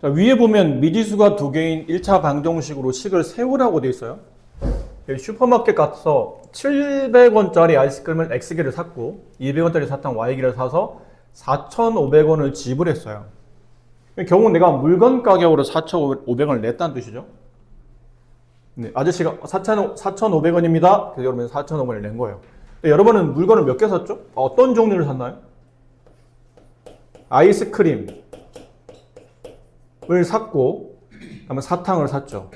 자, 위에 보면 미지수가 두 개인 1차 방정식으로 식을 세우라고 되어 있어요. 슈퍼마켓 가서 700원짜리 아이스크림을 X개를 샀고 200원짜리 사탕 Y개를 사서 4,500원을 지불했어요. 결국 내가 물건 가격으로 4,500원을 냈다는 뜻이죠. 네, 아저씨가 4,500원입니다. 그래서 여러분은 4,500원을 낸 거예요. 여러분은 물건을 몇 개 샀죠? 어떤 종류를 샀나요? 아이스크림을 샀고 그다음에 사탕을 샀죠.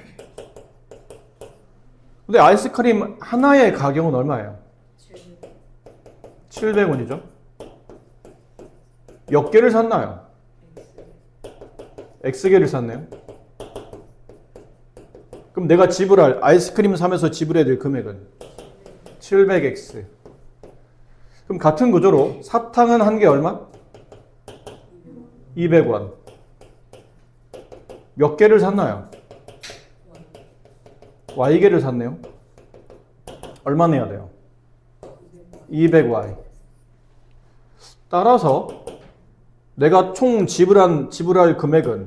근데 아이스크림 하나의 가격은 얼마예요? 700원이죠. 몇 개를 샀나요? X개를 샀네요. 그럼 내가 지불할 아이스크림 사면서 지불해야 될 금액은 700X. 그럼 같은 구조로 사탕은 한 개 얼마? 200원. 몇 개를 샀나요? Y개를 샀네요. 얼마 내야 돼요? 200Y. 따라서 내가 총 지불할 금액은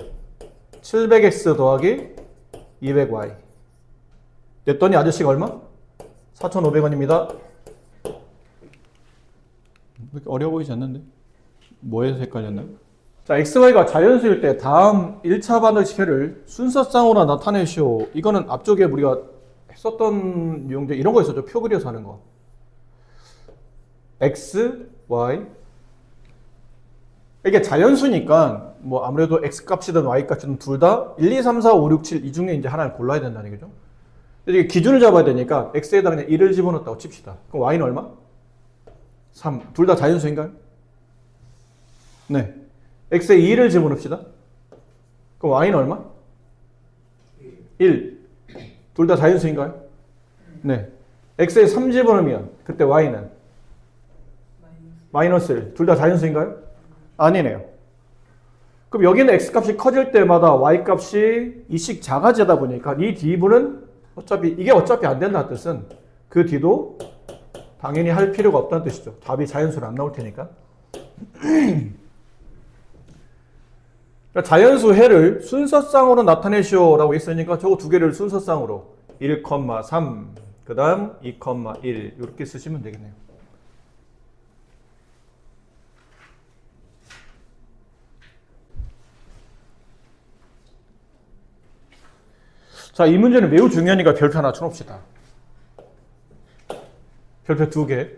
700X 더하기 200Y. 냈더니 아저씨가 얼마? 4,500원입니다. 그렇게 어려워 보이지 않는데? 뭐에서 헷갈렸나요? 자, XY가 자연수일 때 다음 1차 반응식을 순서상으로 나타내시오. 이거는 앞쪽에 우리가 했었던 유형들 이런 거 있었죠. 표 그려서 하는 거. X, Y. 이게 자연수니까 뭐 아무래도 X 값이든 Y 값이든 둘 다 1, 2, 3, 4, 5, 6, 7 이 중에 이제 하나를 골라야 된다는 얘기죠. 이게 기준을 잡아야 되니까 X에다 그냥 1을 집어넣었다고 칩시다. 그럼 Y는 얼마? 3. 둘 다 자연수인가요? 네. X에 2를 집어넣읍시다. 그럼 Y는 얼마? 1. 둘 다 자연수인가요? 네. X에 3 집어넣으면 그때 Y는? 마이너스 1. 둘 다 자연수인가요? 아니네요. 그럼 여기는 X값이 커질 때마다 Y값이 이씩 작아지다 보니까 이 D분은 어차피 안 된다는 뜻은 그 D도 당연히 할 필요가 없다는 뜻이죠. 답이 자연수로 안 나올 테니까. 그러니까 자연수 해를 순서상으로 나타내시오라고 했으니까 저거 두 개를 순서상으로 1,3 그 다음 2,1 이렇게 쓰시면 되겠네요. 자, 이 문제는 매우 중요하니까 별표 하나 쳐놓읍시다. 별표 2개.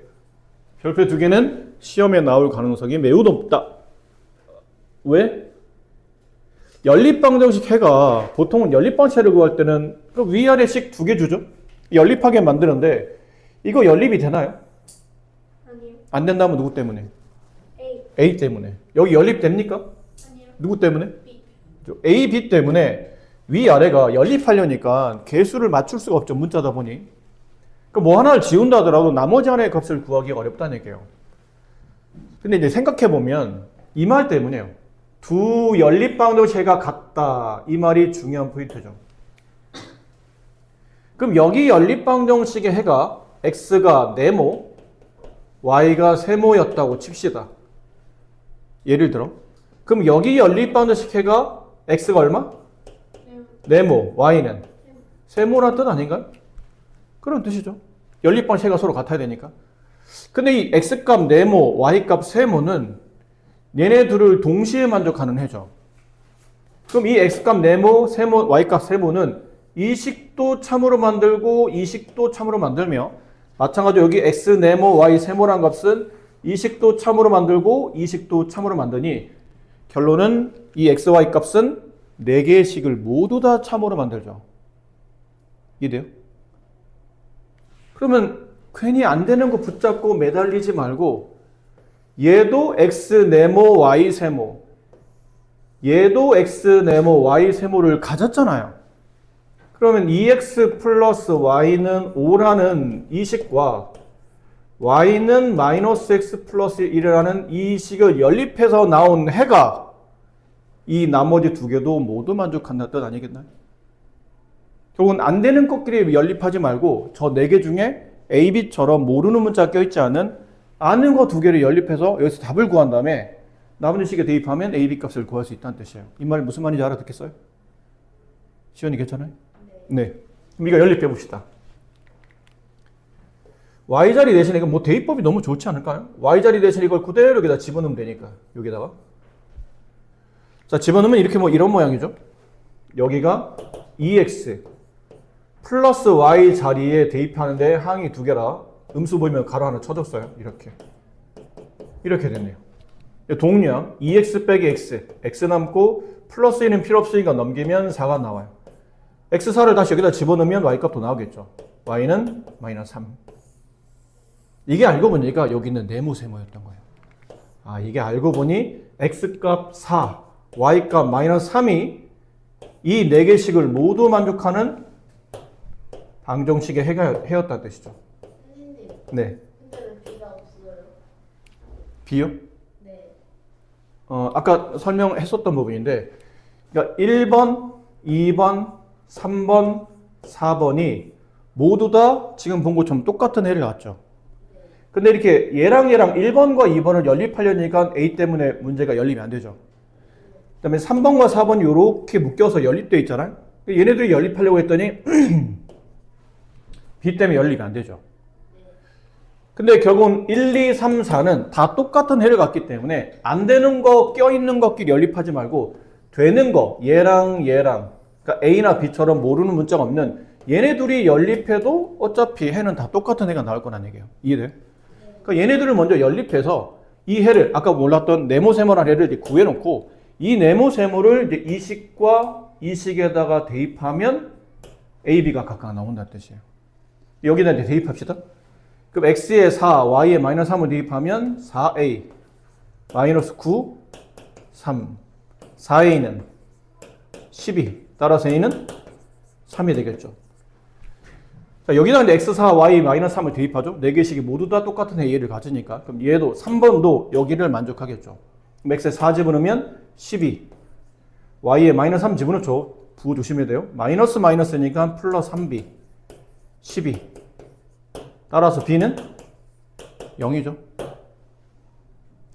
별표 2개는 시험에 나올 가능성이 매우 높다. 왜? 연립방정식 해가 보통은 연립방체를 구할 때는 위아래식 2개 주죠. 연립하게 만드는데 이거 연립이 되나요? 아니요. 안 된다면 누구 때문에? A. A 때문에. 여기 연립됩니까? 아니요. 누구 때문에? B. A, B 때문에 위아래가 연립하려니까 개수를 맞출 수가 없죠. 문자다 보니. 뭐 하나를 지운다 하더라도 나머지 하나의 값을 구하기가 어렵다는 얘기예요. 근데 이제 생각해보면 이 말 때문에요. 두 연립방정식이 같다. 이 말이 중요한 포인트죠. 그럼 여기 연립방정식의 해가 x가 네모, y가 세모였다고 칩시다. 예를 들어. 그럼 여기 연립방정식 해가 x가 얼마? 네모, y는 세모란 뜻 아닌가요? 그런 뜻이죠. 연립방식이 서로 같아야 되니까. 근데 이 x값 네모, y값 세모는 얘네 둘을 동시에 만족하는 해죠. 그럼 이 x값 네모, 세모, y값 세모는 이 식도 참으로 만들고 이 식도 참으로 만들며 마찬가지로 여기 x 네모, y 세모란 값은 이 식도 참으로 만들고 이 식도 참으로 만드니 결론은 이 x, y 값은 4개의 식을 모두 다 참으로 만들죠. 이해돼요? 그러면 괜히 안 되는 거 붙잡고 매달리지 말고 얘도 x 네모 y 세모 얘도 x 네모 y 세모를 가졌잖아요. 그러면 2x 플러스 y는 5라는 이 식과 y는 마이너스 x 플러스 1이라는 이 식을 연립해서 나온 해가 이 나머지 두 개도 모두 만족한다는 뜻 아니겠나요? 결국은 안 되는 것끼리 연립하지 말고 저 4개 중에 A, B처럼 모르는 문자 껴있지 않은 아는 거 2개를 연립해서 여기서 답을 구한 다음에 나머지 식에 대입하면 a, b 값을 구할 수 있다는 뜻이에요. 이 말 무슨 말인지 알아듣겠어요? 시연이 괜찮아요? 네. 그럼 이거 연립해 봅시다. y자리 대신에 이거 뭐 대입법이 너무 좋지 않을까요? y자리 대신에 이걸 그대로 여기다 집어넣으면 되니까 여기다가 자 집어넣으면 이렇게 뭐 이런 모양이죠. 여기가 2x 플러스 y 자리에 대입하는데 항이 두 개라 음수 보이면 가로 하나 쳐줬어요. 이렇게 됐네요. 동량 2x 빼기 x 남고 플러스 1은 필요 없으니까 넘기면 4가 나와요. x4를 다시 여기다 집어넣으면 y값도 나오겠죠. y는 마이너스 3. 이게 알고 보니까 여기 있는 네모세모였던 거예요. 아, 이게 알고 보니 x값 4, y값 마이너스 3이 이 4개씩을 모두 만족하는 방정식의 해였다는 뜻이죠. 선생님, 네. 근데 왜 B가 없어요? B요? 네. 아까 설명했었던 부분인데, 그러니까 1번, 2번, 3번, 4번이 모두 다 지금 본 것처럼 똑같은 해를 나왔죠. 근데 이렇게 얘랑 1번과 2번을 연립하려니까 A 때문에 문제가 연립이 안 되죠. 그 다음에 3번과 4번이 이렇게 묶여서 연립되어 있잖아요. 얘네들이 연립하려고 했더니 B 때문에 연립이 안 되죠. 근데 결국은 1, 2, 3, 4는 다 똑같은 해를 갖기 때문에 안 되는 거, 껴있는 것끼리 연립하지 말고 되는 거, 얘랑 그러니까 A나 B처럼 모르는 문자가 없는 얘네 둘이 연립해도 어차피 해는 다 똑같은 해가 나올 거란 얘기예요. 이해돼요? 그러니까 얘네들을 먼저 연립해서 이 해를 아까 몰랐던 네모세모라는 해를 이제 구해놓고 이 네모세모를 이제 이 식과 이 식에다가 대입하면 A, B가 각각 나온다는 뜻이에요. 여기다 이제 대입합시다. 그럼 x에 4, y에 마이너스 3을 대입하면 4a 마이너스 9, 3 4a는 12 따라서 a는 3이 되겠죠. 자, 여기다 이제 x4, y 마이너스 3을 대입하죠. 4개씩이 모두 다 똑같은 a를 가지니까 그럼 얘도 3번도 여기를 만족하겠죠. 그럼 x에 4 집어넣으면 12 y에 마이너스 3 집어넣죠. 부호 조심해야 돼요. 마이너스니까 플러스 3b 12 따라서 b는 0이죠.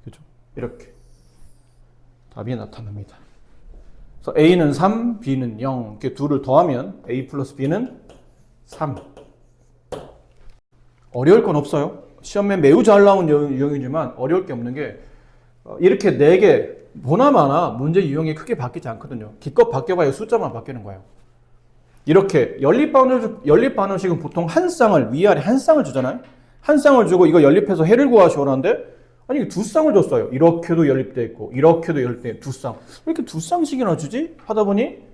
그렇죠? 이렇게 답이 나타납니다. 그래서 a는 3, b는 0 이렇게 둘을 더하면 a 플러스 b는 3. 어려울 건 없어요. 시험에 매우 잘 나온 유형이지만 어려울 게 없는 게 이렇게 4개 보나마나 문제 유형이 크게 바뀌지 않거든요. 기껏 바뀌어봐야 숫자만 바뀌는 거예요. 이렇게 연립방정식은 보통 한 쌍을 위아래 한 쌍을 주잖아요. 한 쌍을 주고 이거 연립해서 해를 구하시오라는데 아니 두 쌍을 줬어요. 이렇게도 연립돼 있고 이렇게도 연립돼 있고 두 쌍. 왜 이렇게 두 쌍씩이나 주지? 하다 보니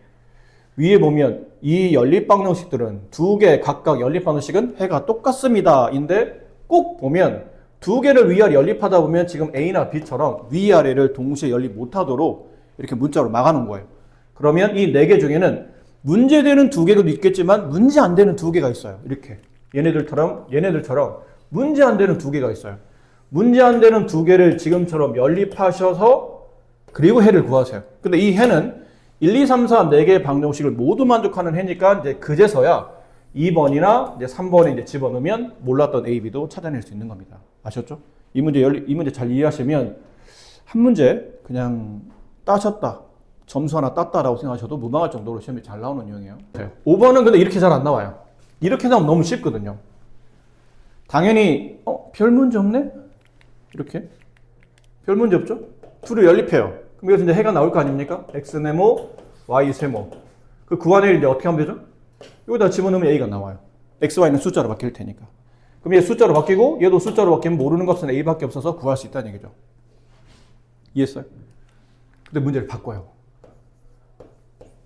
위에 보면 이 연립방정식들은 두 개 각각 연립방정식은 해가 똑같습니다. 인데 꼭 보면 두 개를 위아래 연립하다 보면 지금 A나 B처럼 위아래를 동시에 연립 못하도록 이렇게 문자로 막아놓은 거예요. 그러면 이 4개 중에는 문제되는 2개도 있겠지만 문제 안 되는 2개가 있어요. 이렇게 얘네들처럼 문제 안 되는 2개가 있어요. 문제 안 되는 2개를 지금처럼 연립하셔서 그리고 해를 구하세요. 근데 이 해는 1, 2, 3, 4, 4개의 방정식을 모두 만족하는 해니까 이제 그제서야 2번이나 이제 3번에 이제 집어넣으면 몰랐던 A, B도 찾아낼 수 있는 겁니다. 아셨죠? 이 문제 잘 이해하시면 한 문제 그냥 따셨다. 점수 하나 땄다라고 생각하셔도 무방할 정도로 시험이 잘 나오는 유형이에요. 5번은 근데 이렇게 잘 안 나와요. 이렇게 나오면 너무 쉽거든요. 당연히 별 문제 없네? 이렇게 별 문제 없죠? 둘을 연립해요. 그럼 여기서 이제 해가 나올 거 아닙니까? x네모, y세모. 그 구한을 이제 어떻게 하면 되죠? 여기다 집어넣으면 a가 나와요. x, y는 숫자로 바뀔 테니까. 그럼 얘 숫자로 바뀌고 얘도 숫자로 바뀌면 모르는 값은 a밖에 없어서 구할 수 있다는 얘기죠. 이해했어요? 근데 문제를 바꿔요.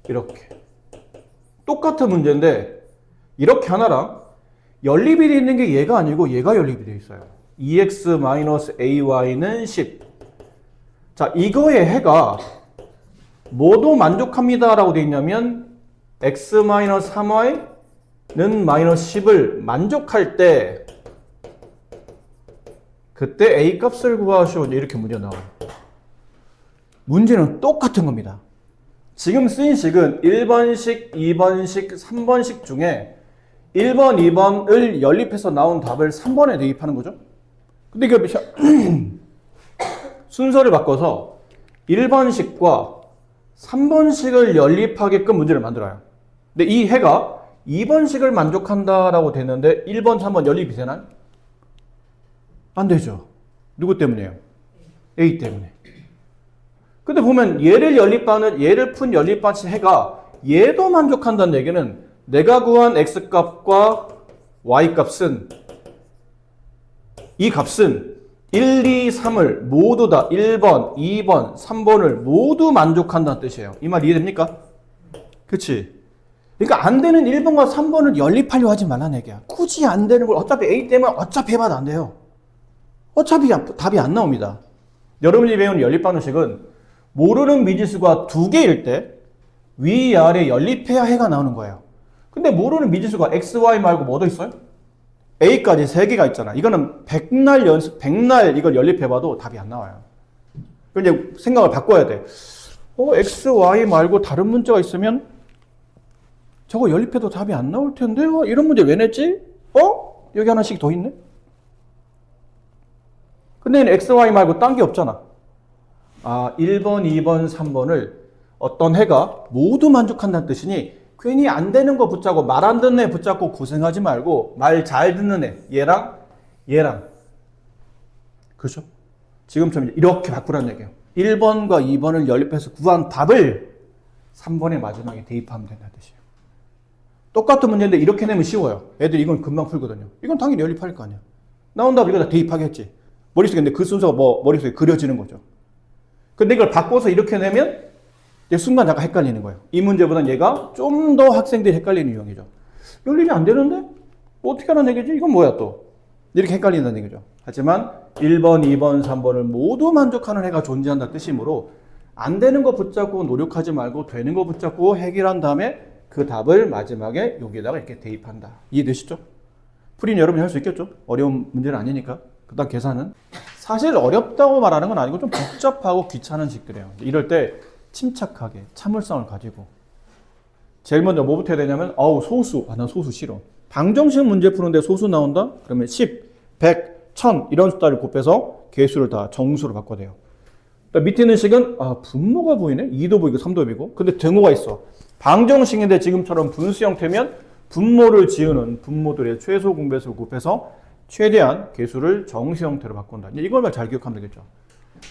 이렇게 똑같은 문제인데 이렇게 하나랑 연립이 되어 있는 게 얘가 아니고 얘가 연립이 되어 있어요. 2x-ay는 10. 자, 이거의 해가 뭐도 만족합니다 라고 되어 있냐면 x-3y는 마이너스 10을 만족할 때 그때 a 값을 구하시오. 이렇게 문제가 나와요. 문제는 똑같은 겁니다. 지금 쓰인 식은 1번식, 2번식, 3번식 중에 1번, 2번을 연립해서 나온 답을 3번에 대입하는 거죠. 근데 이게 순서를 바꿔서 1번식과 3번식을 연립하게끔 문제를 만들어요. 근데 이 해가 2번식을 만족한다라고 되는데 1번, 3번 연립이 되나요? 안 되죠. 누구 때문이에요? A 때문에. 근데 보면 얘를 푼 연립반식 해가 얘도 만족한다는 얘기는 내가 구한 x값과 y값은 이 값은 1, 2, 3을 모두 다 1번, 2번, 3번을 모두 만족한다는 뜻이에요. 이 말 이해됩니까? 그치? 그러니까 안 되는 1번과 3번을 연립하려 하지 말라는 얘기야. 굳이 안 되는 걸 어차피 A 때문에 어차피 해봐도 안 돼요. 어차피 답이 안 나옵니다. 여러분이 배운 연립방정식은 모르는 미지수가 2개일 때 위아래 연립해야 해가 나오는 거예요. 근데 모르는 미지수가 x, y 말고 뭐도 있어요? a까지 3개가 있잖아. 이거는 백날 이걸 연립해봐도 답이 안 나와요. 그럼 이제 생각을 바꿔야 돼. x, y 말고 다른 문자가 있으면 저거 연립해도 답이 안 나올 텐데 이런 문제 왜 냈지? 여기 하나씩 더 있네? 근데 x, y 말고 딴 게 없잖아. 1번, 2번, 3번을 어떤 해가 모두 만족한다는 뜻이니 괜히 안 되는 거 붙잡고 말 안 듣는 애 붙잡고 고생하지 말고 말 잘 듣는 애 얘랑 그렇죠? 지금처럼 이렇게 바꾸라는 얘기예요. 1번과 2번을 연립해서 구한 답을 3번의 마지막에 대입하면 된다는 뜻이에요. 똑같은 문제인데 이렇게 내면 쉬워요. 애들이 이건 금방 풀거든요. 이건 당연히 연립할 거 아니야. 나온 답을 이거 다 대입하겠지. 머릿속에 근데 그 순서가 머릿속에 그려지는 거죠. 근데 이걸 바꿔서 이렇게 내면 순간 잠깐 헷갈리는 거예요. 이 문제보다는 얘가 좀 더 학생들이 헷갈리는 유형이죠. 연립이 안 되는데? 어떻게 하라는 얘기지? 이건 뭐야 또? 이렇게 헷갈린다는 얘기죠. 하지만 1번, 2번, 3번을 모두 만족하는 해가 존재한다는 뜻이므로 안 되는 거 붙잡고 노력하지 말고 되는 거 붙잡고 해결한 다음에 그 답을 마지막에 여기에다가 이렇게 대입한다. 이해되시죠? 풀이는 여러분이 할 수 있겠죠? 어려운 문제는 아니니까. 그 다음 계산은 사실 어렵다고 말하는 건 아니고 좀 복잡하고 귀찮은 식들이에요. 이럴 때 침착하게 참을성을 가지고 제일 먼저 뭐부터 해야 되냐면 소수. 난 소수 싫어. 방정식 문제 푸는데 소수 나온다? 그러면 10, 100, 1000 이런 숫자를 곱해서 개수를 다 정수로 바꿔야 돼요. 밑에 있는 식은 분모가 보이네? 2도 보이고 3도 보이고 근데 등호가 있어. 방정식인데 지금처럼 분수 형태면 분모를 지우는 분모들의 최소 공배수를 곱해서 최대한 개수를 정수 형태로 바꾼다. 이걸만 잘 기억하면 되겠죠.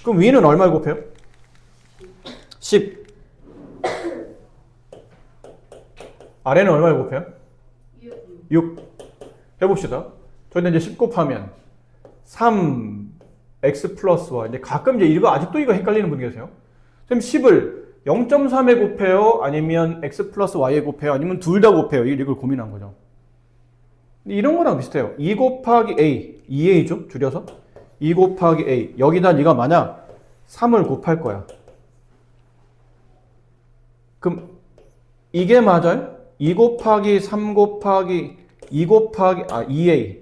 그럼 위는 얼마를 곱해요? 10. 아래는 얼마를 곱해요? 6. 해봅시다. 저희는 이제 10 곱하면 3 x 플러스 y. 이제 가끔 이거 아직도 이거 헷갈리는 분 계세요. 선생님 10을 0.3에 곱해요? 아니면 x 플러스 y에 곱해요? 아니면 둘 다 곱해요? 이걸 고민한 거죠. 이런 거랑 비슷해요. 2 곱하기 a, 2a죠? 줄여서 2 곱하기 a. 여기다 네가 만약 3을 곱할 거야. 그럼 이게 맞아요? 2 곱하기 3 곱하기 2 곱하기 2a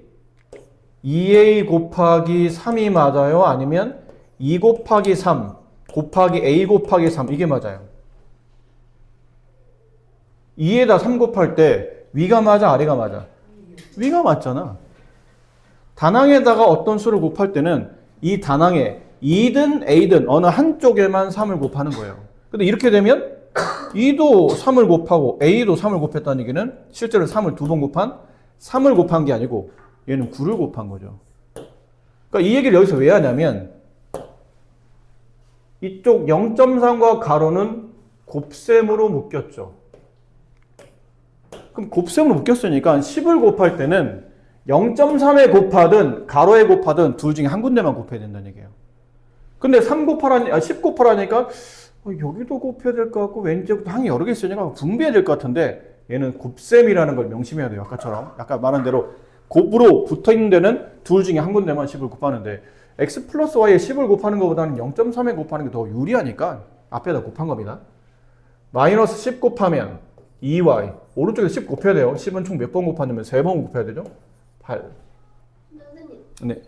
2a 곱하기 3이 맞아요? 아니면 2 곱하기 3 곱하기 a 곱하기 3 이게 맞아요? 2에다 3 곱할 때 위가 맞아? 아래가 맞아? 위가 맞잖아. 단항에다가 어떤 수를 곱할 때는 이 단항에 2든 a든 어느 한쪽에만 3을 곱하는 거예요. 근데 이렇게 되면 2도 3을 곱하고 a도 3을 곱했다는 얘기는 실제로 3을 2번 곱한 3을 곱한 게 아니고 얘는 9를 곱한 거죠. 그러니까 이 얘기를 여기서 왜 하냐면 이쪽 0.3과 가로는 곱셈으로 묶였죠. 그럼 곱셈으로 묶였으니까 10을 곱할 때는 0.3에 곱하든 가로에 곱하든 둘 중에 한 군데만 곱해야 된다는 얘기예요. 근데 10 곱하라니까 여기도 곱해야 될 것 같고 왼쪽도 항이 여러 개 있으니까 분배해야 될 것 같은데 얘는 곱셈이라는 걸 명심해야 돼요. 아까처럼. 아까 말한 대로 곱으로 붙어있는 데는 둘 중에 한 군데만 10을 곱하는데 x 플러스 y에 10을 곱하는 것보다는 0.3에 곱하는 게 더 유리하니까 앞에다 곱한 겁니다. 마이너스 10 곱하면 2y 오른쪽에 10 곱해야 돼요. 10은 총 몇 번 곱하냐면 3번 곱해야 되죠. 8. 선생님. 네.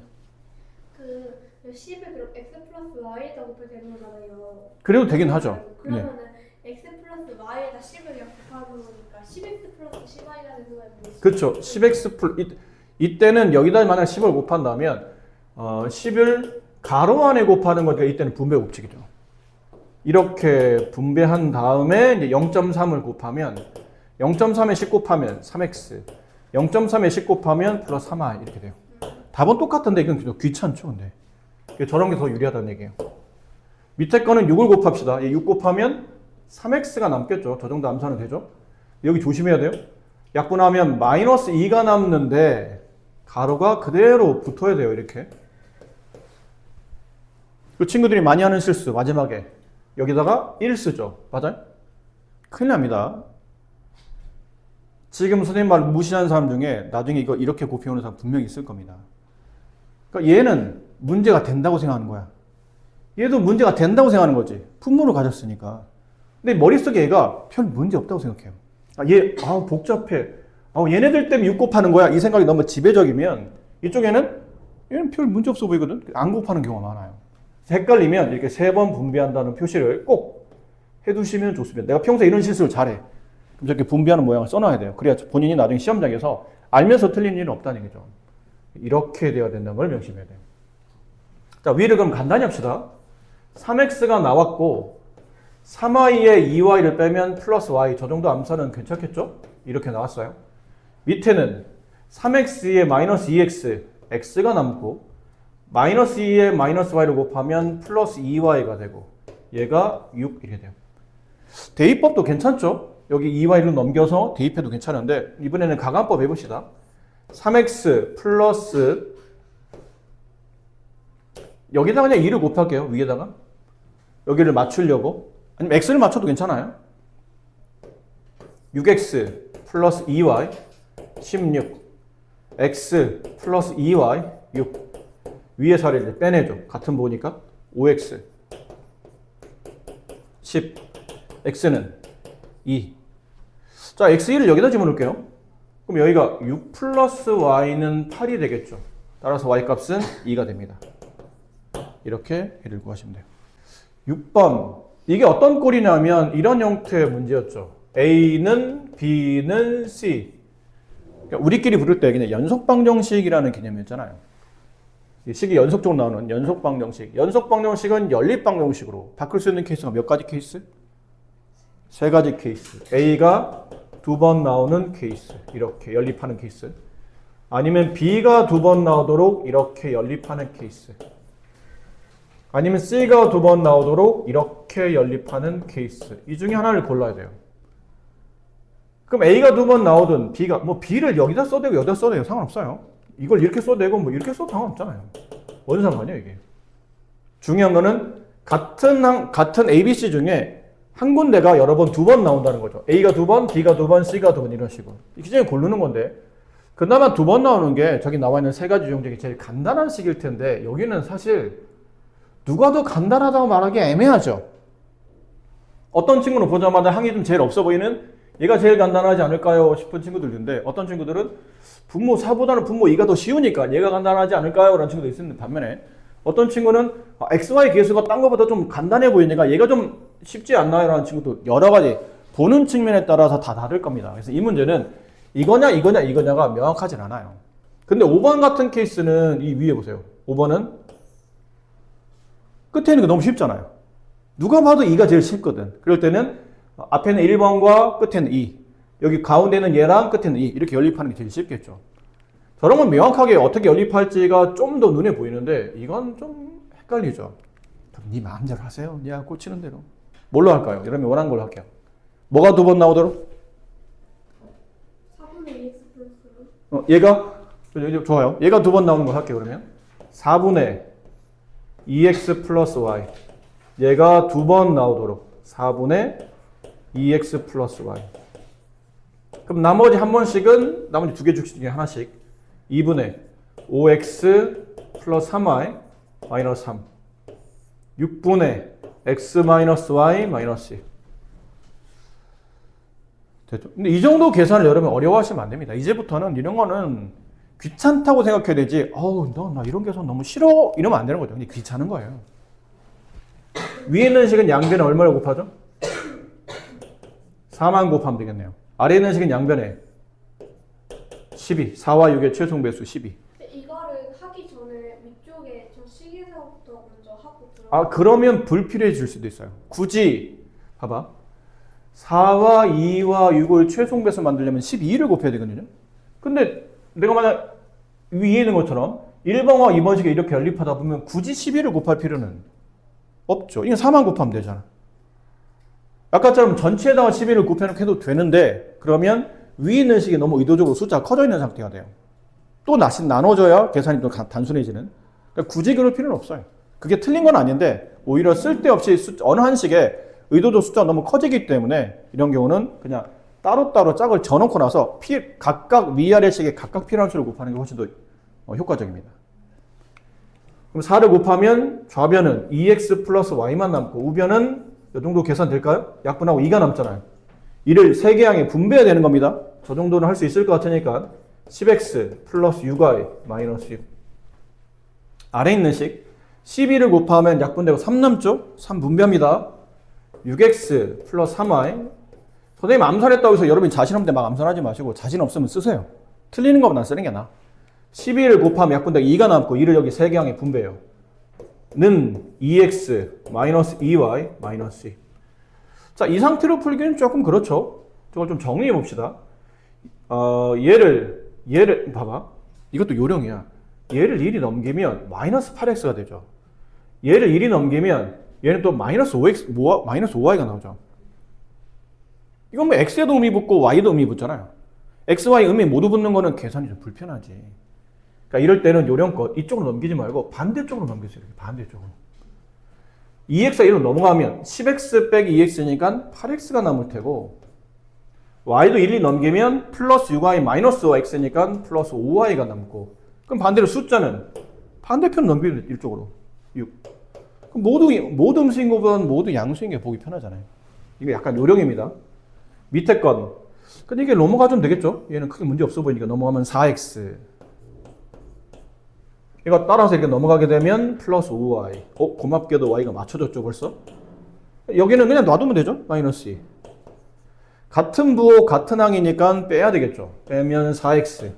그 10을 그럼 x 플러스 y에다 곱해야 되는 거잖아요. 그래도 되긴 하죠. 그러면은 x 플러스 y에다 10을 그냥 곱하는 거니까 10x 플러스 10y가 되는 거예요. 그렇죠. 10x 이때는 여기다 만약 10을 곱한다면 10을 가로 안에 곱하는 거니까 이때는 분배 법칙이죠. 이렇게 분배한 다음에 이제 0.3을 곱하면 0.3에 10 곱하면 3x 0.3에 10 곱하면 플러스 3y 이렇게 돼요. 답은 똑같은데 이건 좀 귀찮죠. 근데 저런 게 더 유리하다는 얘기예요. 밑에 거는 6을 곱합시다. 6 곱하면 3x가 남겠죠. 저 정도 암산은 되죠. 여기 조심해야 돼요. 약분하면 마이너스 2가 남는데 가로가 그대로 붙어야 돼요. 이렇게. 그 친구들이 많이 하는 실수 마지막에 여기다가 1 쓰죠. 맞아요? 큰일 납니다. 지금 선생님 말 무시하는 사람 중에 나중에 이거 이렇게 곱해오는 사람 분명히 있을 겁니다. 그러니까 얘는 문제가 된다고 생각하는 거야. 얘도 문제가 된다고 생각하는 거지. 분모를 가졌으니까. 근데 머릿속에 얘가 별 문제 없다고 생각해요. 복잡해. 얘네들 때문에 6 곱하는 거야. 이 생각이 너무 지배적이면 이쪽에는 얘는 별 문제 없어 보이거든. 안 곱하는 경우가 많아요. 헷갈리면 이렇게 3번 분배한다는 표시를 꼭 해두시면 좋습니다. 내가 평소에 이런 실수를 잘해. 그럼 저렇게 분배하는 모양을 써놔야 돼요. 그래야 본인이 나중에 시험장에서 알면서 틀린 일은 없다는 얘기죠. 이렇게 돼야 된다는 걸 명심해야 돼요. 자, 위를 그럼 간단히 합시다. 3x가 나왔고 3y에 2y를 빼면 플러스 y. 저 정도 암산은 괜찮겠죠? 이렇게 나왔어요. 밑에는 3x에 마이너스 2x, x가 남고 마이너스 2에 마이너스 y를 곱하면 플러스 2y가 되고 얘가 6 이렇게 돼요. 대입법도 괜찮죠? 여기 2y를 넘겨서 대입해도 괜찮은데 이번에는 가간법 해봅시다. 3x 플러스 여기다가 그냥 2를 곱할게요. 위에다가 여기를 맞추려고 아니면 x를 맞춰도 괜찮아요. 6x 플러스 2y 16 x 플러스 2y 6 위에 사례를 빼내죠. 같은 보니까 5x 10 x는 2. 자, x2를 여기다 집어넣을게요. 그럼 여기가 6 플러스 y는 8이 되겠죠. 따라서 y 값은 2가 됩니다. 이렇게 얘를 구하시면 돼요. 6번. 이게 어떤 꼴이냐면 이런 형태의 문제였죠. A는 B는 C. 그러니까 우리끼리 부를 때 그냥 연속방정식이라는 개념이었잖아요. 식이 연속적으로 나오는 연속방정식. 연속방정식은 연립방정식으로 바꿀 수 있는 케이스가 몇 가지 케이스? 3가지 케이스. A가 2번 나오는 케이스. 이렇게 연립하는 케이스. 아니면 B가 2번 나오도록 이렇게 연립하는 케이스. 아니면 C가 2번 나오도록 이렇게 연립하는 케이스. 이 중에 하나를 골라야 돼요. 그럼 A가 2번 나오든 B가 B를 여기다 써도 되고 여기다 써도 되고 상관없어요. 이걸 이렇게 써도 되고 이렇게 써도 상관없잖아요. 뭔 상관이야 이게. 중요한 거는 같은 ABC 중에 한 군데가 여러 번 2번 나온다는 거죠. A가 2번, B가 2번, C가 2번 이런 식으로. 이 기준에 고르는 건데 그나마 2번 나오는 게 저기 나와 있는 3가지 유형 중에 제일 간단한 식일 텐데 여기는 사실 누가 더 간단하다고 말하기 애매하죠. 어떤 친구는 보자마자 항이 좀 제일 없어 보이는 얘가 제일 간단하지 않을까요? 싶은 친구들인데 어떤 친구들은 분모 4보다는 분모 2가 더 쉬우니까 얘가 간단하지 않을까요? 라는 친구도 있는 반면에 어떤 친구는 XY 계수가 딴 것보다 좀 간단해 보이니까 얘가 좀 쉽지 않나요? 라는 친구도 여러 가지 보는 측면에 따라서 다 다를 겁니다. 그래서 이 문제는 이거냐가 명확하진 않아요. 근데 5번 같은 케이스는 이 위에 보세요. 5번은 끝에 있는 거 너무 쉽잖아요. 누가 봐도 2가 제일 쉽거든. 그럴 때는 앞에는 1번과 끝에는 2. 여기 가운데는 얘랑 끝에는 2. 이렇게 연립하는 게 제일 쉽겠죠. 저런 건 명확하게 어떻게 연립할지가 좀 더 눈에 보이는데 이건 좀 헷갈리죠. 네 마음대로 하세요. 네가 꽂히는 대로. 뭘로 할까요? 여러분이 원하는 걸로 할게요. 뭐가 2번 나오도록? 4분의 2x 플러스로. 얘가? 좋아요. 얘가 2번 나오는 거 할게요. 그러면 4분의 2x 플러스 y. 얘가 2번 나오도록 4분의 2x 플러스 y. 그럼 나머지 한 번씩은 나머지 2개 주식 중에 하나씩 2분의 5x 플러스 3y 마이너스 3. 6분의 x 마이너스 y 마이너스 1. 됐죠? 근데 이 정도 계산을 여러분 어려워하시면 안 됩니다. 이제부터는 이런 거는 귀찮다고 생각해야 되지. 나 이런 계산 너무 싫어. 이러면 안 되는 거죠. 근데 귀찮은 거예요. 위에 있는 식은 양변에 얼마를 곱하죠? 4만 곱하면 되겠네요. 아래 있는 식은 양변에 12. 4와 6의 최종 배수 12. 이거를 하기 전에 위쪽에 저 식에서부터 아, 그러면 불필요해질 수도 있어요. 굳이 봐봐. 4와 2와 6을 최소배수 만들려면 12를 곱해야 되거든요. 근데 내가 만약 위에 있는 것처럼 1번과 2번식에 이렇게 연립하다 보면 굳이 12를 곱할 필요는 없죠. 이건 4만 곱하면 되잖아. 아까처럼 전체에다가 12를 곱해놓고 되는데 그러면 위에 있는 식이 너무 의도적으로 숫자가 커져 있는 상태가 돼요. 또 나눠줘야 계산이 또 단순해지는. 그러니까 굳이 그럴 필요는 없어요. 그게 틀린 건 아닌데 오히려 쓸데없이 어느 한 식에 의도적 숫자가 너무 커지기 때문에 이런 경우는 그냥 따로따로 짝을 져놓고 나서 각각 위아래 식에 각각 필요한 수를 곱하는 게 훨씬 더 효과적입니다. 그럼 4를 곱하면 좌변은 2x 플러스 y만 남고 우변은 이 정도 계산될까요? 약분하고 2가 남잖아요. 이를 세 개 항에 분배해야 되는 겁니다. 저 정도는 할 수 있을 것 같으니까 10x 플러스 6y 마이너스 6. 아래 있는 식 12를 곱하면 약분되고 3 남죠? 3 분배합니다. 6x 플러스 3y. 선생님 암산했다고 해서 여러분이 자신 없는데 막 암산하지 마시고 자신 없으면 쓰세요. 틀리는 것보다 쓰는 게 나아. 12를 곱하면 약분되고 2가 남고 2를 여기 세 개 항에 분배해요. 는 2x 마이너스 2y 마이너스 2. 자, 이 상태로 풀기는 조금 그렇죠. 저걸 좀 정리해 봅시다. 얘를 봐봐. 이것도 요령이야. 얘를 1이 넘기면 마이너스 8x가 되죠. 얘를 1이 넘기면 얘는 또 마이너스 5y가 나오죠. 이건 뭐 x에도 의미 붙고 y도 의미 붙잖아요. x, y 의미 모두 붙는 거는 계산이 좀 불편하지. 그러니까 이럴 때는 요령껏 이쪽으로 넘기지 말고 반대쪽으로 넘기세요. 반대쪽으로. 2x가 1로 넘어가면 10x 빼기 2x니까 8x가 남을 테고 y도 1이 넘기면 플러스 6y 마이너스 5x니까 플러스 5y가 남고 그럼 반대로 숫자는 반대편 넘기면 이쪽으로 6. 그럼 모두 음수인 것보다는 모두 양수인 게 보기 편하잖아요. 이거 약간 요령입니다. 밑에 건 근데 이게 넘어가주면 되겠죠? 얘는 크게 문제 없어 보이니까 넘어가면 4x 이거 따라서 이렇게 넘어가게 되면 플러스 5y. 고맙게도 y가 맞춰졌죠 벌써? 여기는 그냥 놔두면 되죠? 마이너스 2. 같은 부호 같은 항이니까 빼야 되겠죠? 빼면 4x.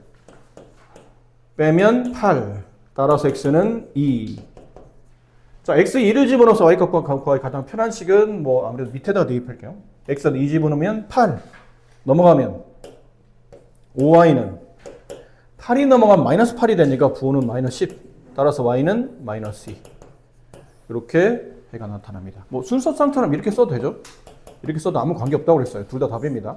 빼면 8. 따라서 x는 2. 자, x 2를 집어넣어서 y 값과 구하기 가장 편한 식은 뭐 아무래도 밑에다가 대입할게요. x는 2 집어넣으면 8. 넘어가면 5y는 8이 넘어가면 마이너스 8이 되니까 부호는 마이너스 10. 따라서 y는 마이너스 2. 이렇게 해가 나타납니다. 뭐 순서상처럼 이렇게 써도 되죠? 이렇게 써도 아무 관계 없다고 그랬어요. 둘 다 답입니다.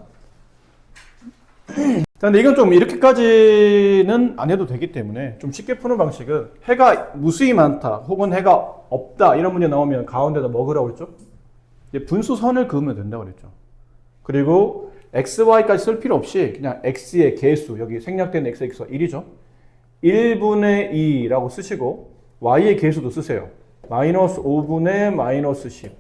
근데 이건 좀 이렇게까지는 안 해도 되기 때문에 좀 쉽게 푸는 방식은 해가 무수히 많다 혹은 해가 없다 이런 문제 나오면 가운데다 먹으라고 그랬죠? 분수선을 그으면 된다고 그랬죠. 그리고 x, y까지 쓸 필요 없이 그냥 x의 개수 여기 생략된 x의 개수가 1이죠. 1분의 2라고 쓰시고 y의 개수도 쓰세요. 마이너스 5분의 마이너스 10.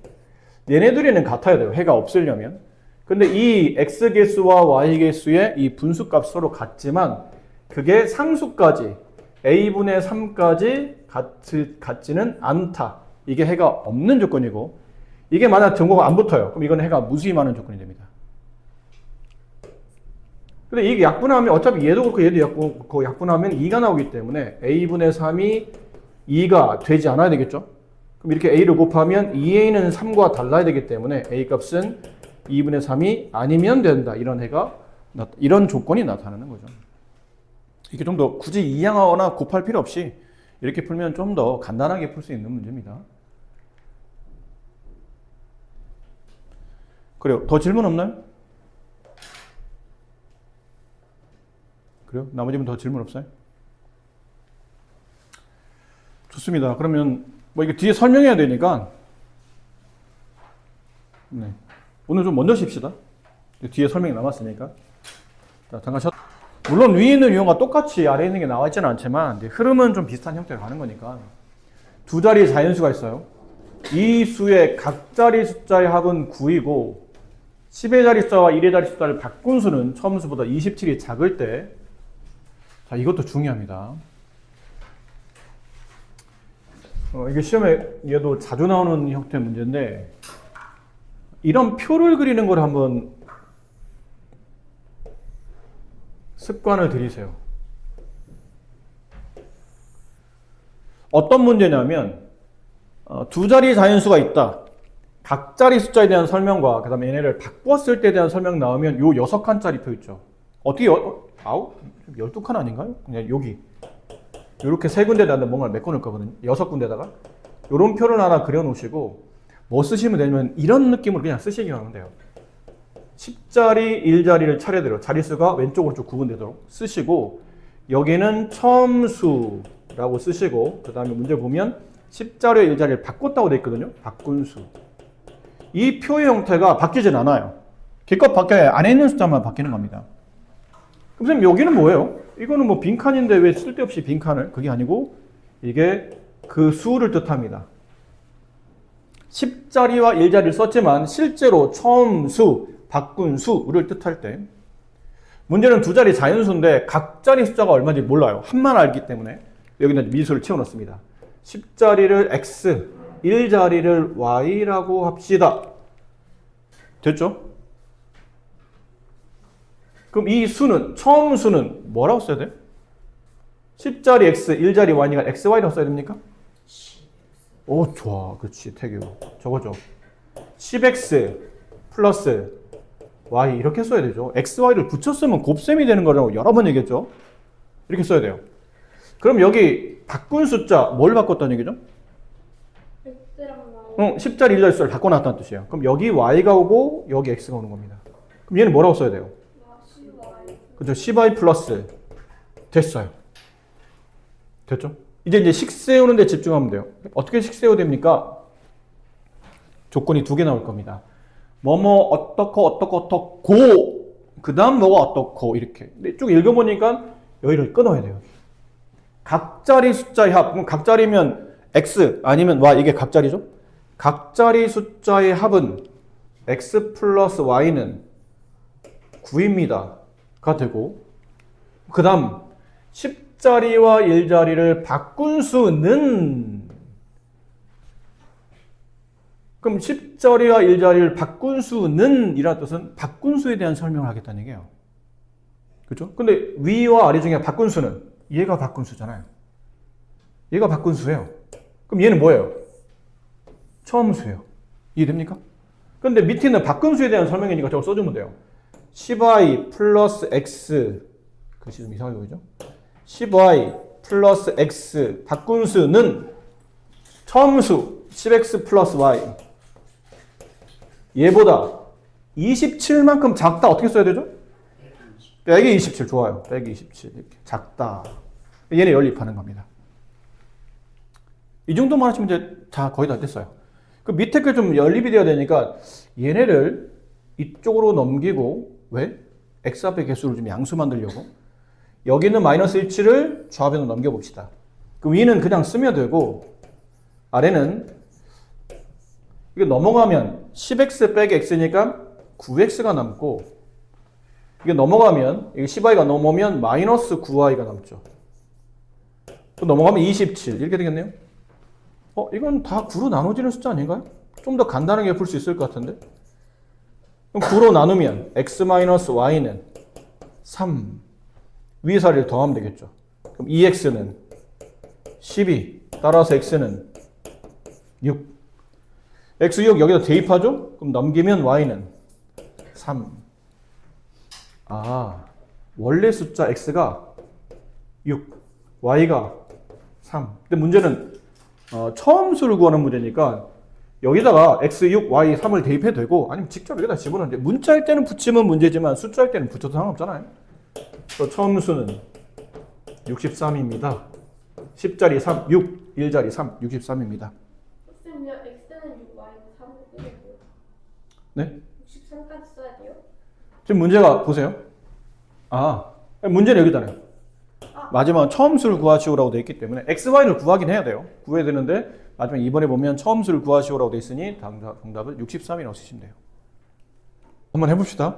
얘네들이는 같아야 돼요. 해가 없으려면. 근데 이 x 개수와 y 개수의 이 분수값이 서로 같지만 그게 상수까지 a분의 3까지 같지는 않다. 이게 해가 없는 조건이고 이게 만약 정보가 안 붙어요. 그럼 이건 해가 무수히 많은 조건이 됩니다. 근데 이게 약분하면 어차피 얘도 그렇고 얘도 약분하면 2가 나오기 때문에 a분의 3이 2가 되지 않아야 되겠죠? 그럼 이렇게 a를 곱하면 2a는 3과 달라야 되기 때문에 a 값은 2분의 3이 아니면 된다. 이런 조건이 나타나는 거죠. 이게 좀 더 굳이 이항하거나 곱할 필요 없이 이렇게 풀면 좀 더 간단하게 풀 수 있는 문제입니다. 그래요. 더 질문 없나요? 그래요? 나머지 분 더 질문 없어요? 좋습니다. 그러면 뭐 이게 뒤에 설명해야 되니까 네. 오늘 좀 먼저 쉽시다. 뒤에 설명이 남았으니까. 자, 잠깐 물론 위에 있는 유형과 똑같이 아래에 있는 게 나와 있지는 않지만 흐름은 좀 비슷한 형태로 가는 거니까 두 자리의 자연수가 있어요. 이 수의 각 자리 숫자의 합은 9이고 10의 자리 숫자와 1의 자리 숫자를 바꾼 수는 처음 수보다 27이 작을 때 자, 이것도 중요합니다. 이게 시험에 얘도 자주 나오는 형태의 문제인데 이런 표를 그리는 걸 한번 습관을 들이세요. 어떤 문제냐면 두 자리 자연수가 있다. 각자리 숫자에 대한 설명과 그 다음에 얘네를 바꿨을 때에 대한 설명 나오면 요 6칸짜리 표 있죠. 어떻게 12칸 아닌가요? 그냥 여기 이렇게 세 군데다 뭔가를 메꿔 놓을 거거든요. 6군데다가 요런 표를 하나 그려 놓으시고 뭐 쓰시면 되냐면 이런 느낌으로 그냥 쓰시기만 하면 돼요. 10자리, 1자리를 차례대로 자릿수가 왼쪽으로 쭉 구분되도록 쓰시고 여기는 처음수라고 쓰시고 그 다음에 문제 보면 10자리와 1자리를 바꿨다고 되어 있거든요. 바꾼 수. 이 표의 형태가 바뀌진 않아요. 기껏 바뀌어야 안에 있는 숫자만 바뀌는 겁니다. 그럼 선생님 여기는 뭐예요? 이거는 뭐 빈칸인데 왜 쓸데없이 빈칸을? 그게 아니고 이게 그 수를 뜻합니다. 10자리와 1자리를 썼지만 실제로 처음 수, 바꾼 수를 뜻할 때 문제는 두 자리 자연수인데 각 자리 숫자가 얼마인지 몰라요. 한만 알기 때문에 여기다 미수를 채워넣습니다. 10자리를 x, 1자리를 y라고 합시다. 됐죠? 그럼 이 수는 처음 수는 뭐라고 써야 돼? 10자리 x, 1자리 y니까 x, y라고 써야 됩니까? 오, 좋아. 그렇지. 태규. 저거죠. 10x 플러스 y 이렇게 써야 되죠. x, y를 붙였으면 곱셈이 되는 거라고 여러 번 얘기했죠. 이렇게 써야 돼요. 그럼 여기 바꾼 숫자 뭘 바꿨다는 얘기죠? x랑 y. 10자리 1자리 숫자를 바꿔놨다는 뜻이에요. 그럼 여기 y가 오고 여기 x가 오는 겁니다. 그럼 얘는 뭐라고 써야 돼요? y. 그죠? 10y 플러스 됐어요. 됐죠? 이제 식 세우는 데 집중하면 돼요. 어떻게 식 세워야 됩니까? 조건이 두 개 나올 겁니다. 뭐뭐 어떻고 그 다음 뭐가 어떻고 이렇게. 근데 쭉 읽어보니까 여기를 끊어야 돼요. 각자리 숫자의 합. 그럼 각자리면 x 아니면 y 이게 각자리죠? 각자리 숫자의 합은 x 플러스 y는 9입니다. 가 되고 그 다음 10자리와 1자리를 바꾼 수는 그럼 10자리와 1자리를 바꾼 수는 이라는 뜻은 바꾼 수에 대한 설명을 하겠다는 얘기예요. 그렇죠? 근데 위와 아래 중에 바꾼 수는 얘가 바꾼 수잖아요. 얘가 바꾼 수예요. 그럼 얘는 뭐예요? 처음 수예요. 이해됩니까? 근데 밑에 있는 바꾼 수에 대한 설명이니까 저거 써주면 돼요. 10y 플러스 x 글씨 좀 이상하게 보이죠? 10y 플러스 x 바꾼 수는 처음 수 10x 플러스 y 얘보다 27만큼 작다. 어떻게 써야 되죠? 빼기 27 좋아요. 빼기 27 이렇게 작다. 얘네 연립하는 겁니다. 이 정도만 하시면 이제 다 거의 다 됐어요. 그 밑에 게 좀 연립이 되어야 되니까 얘네를 이쪽으로 넘기고 왜? x 앞에 개수를 좀 양수 만들려고 여기는 마이너스 1치를 좌변으로 넘겨봅시다. 그 위는 그냥 쓰면 되고 아래는 이게 넘어가면 10x 빼기 x니까 9x가 남고 이게 넘어가면 이게 10y가 넘어오면 마이너스 9y가 남죠. 또 넘어가면 27 이렇게 되겠네요. 이건 다 9로 나눠지는 숫자 아닌가요? 좀 더 간단하게 풀 수 있을 것 같은데. 그럼 9로 나누면 x-y는 3 위에 사리를 더하면 되겠죠. 그럼 2x는 12 따라서 x는 6 x6 여기다 대입하죠? 그럼 넘기면 y는 3 원래 숫자 x가 6 y가 3 근데 문제는 처음 수를 구하는 문제니까 여기다가 x6, y 3을 대입해도 되고 아니면 직접 여기다 집어넣는데 문자일 때는 붙이면 문제지만 숫자일 때는 붙여도 상관없잖아요. 처음 수는 63입니다. 10자리 3, 6, 1자리 3, 63입니다. 선생님요, x는 6, y는 3을 빼고요. 네? 63까지 써야 돼요? 지금 문제가 보세요. 문제는 여기잖아요. 마지막 처음 수를 구하시오라고 되어 있기 때문에 x, y를 구하긴 해야 돼요. 구해야 되는데 마지막 이번에 보면 처음 수를 구하시오라고 되어 있으니 정답은 63이라고 쓰시면 돼요. 한번 해봅시다.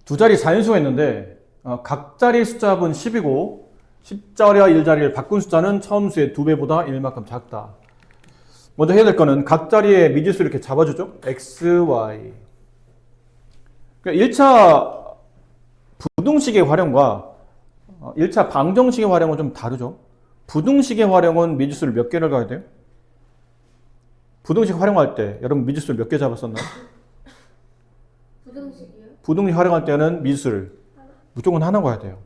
두 자리 자연수가 있는데 각 자리 숫자 합은 10이고 10자리와 1자리를 바꾼 숫자는 처음 수의 2배보다 1만큼 작다. 먼저 해야 될 거는 각 자리의 미지수를 이렇게 잡아주죠. x, y. 그러니까 1차 부등식의 활용과 1차 방정식의 활용은 좀 다르죠. 부등식의 활용은 미지수를 몇 개를 가야 돼요? 부등식 활용할 때 여러분 미지수를 몇 개 잡았었나요? 부등식이요? 부등식 활용할 때는 미지수를 무조건 하나 가야 돼요.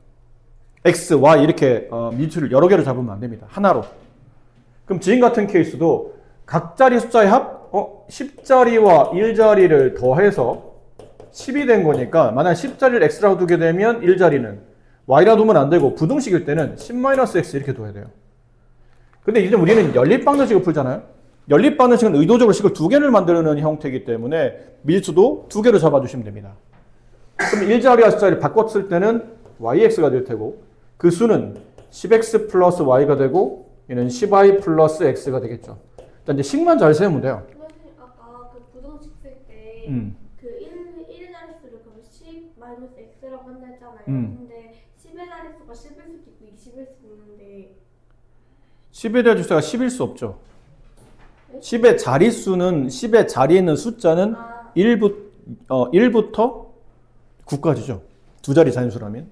x, y 이렇게 미지수를 여러 개로 잡으면 안 됩니다. 하나로. 그럼 지금 같은 케이스도 각 자리 숫자의 합 10자리와 1자리를 더해서 10이 된 거니까 만약 10자리를 x라고 두게 되면 1자리는 y라 두면 안 되고 부등식일 때는 10-x 이렇게 둬야 돼요. 근데 이제 우리는 연립방정식을 풀잖아요. 연립방정식은 의도적으로 식을 두 개를 만드는 형태이기 때문에 미지수도 두 개로 잡아주시면 됩니다. 그럼 1자리와 10자리를 바꿨을 때는 yx가 될 테고 그 수는 10x 플러스 y가 되고 얘는 10y 플러스 x가 되겠죠. 일단 이제 식만 잘 세우면 돼요. 선생님 아까 그 부등식 쓸때 그 1의 자릿수를 그럼 10 마이너스 x라고 한다 했잖아요. 근데 10의 자릿수가 11 수도 있고 20일 수도 있는데 10의 자릿수가 10일 수 없죠. 10의 자릿수는 10의 자리에 있는 숫자는 1부터 9까지죠. 두 자리 잔수라면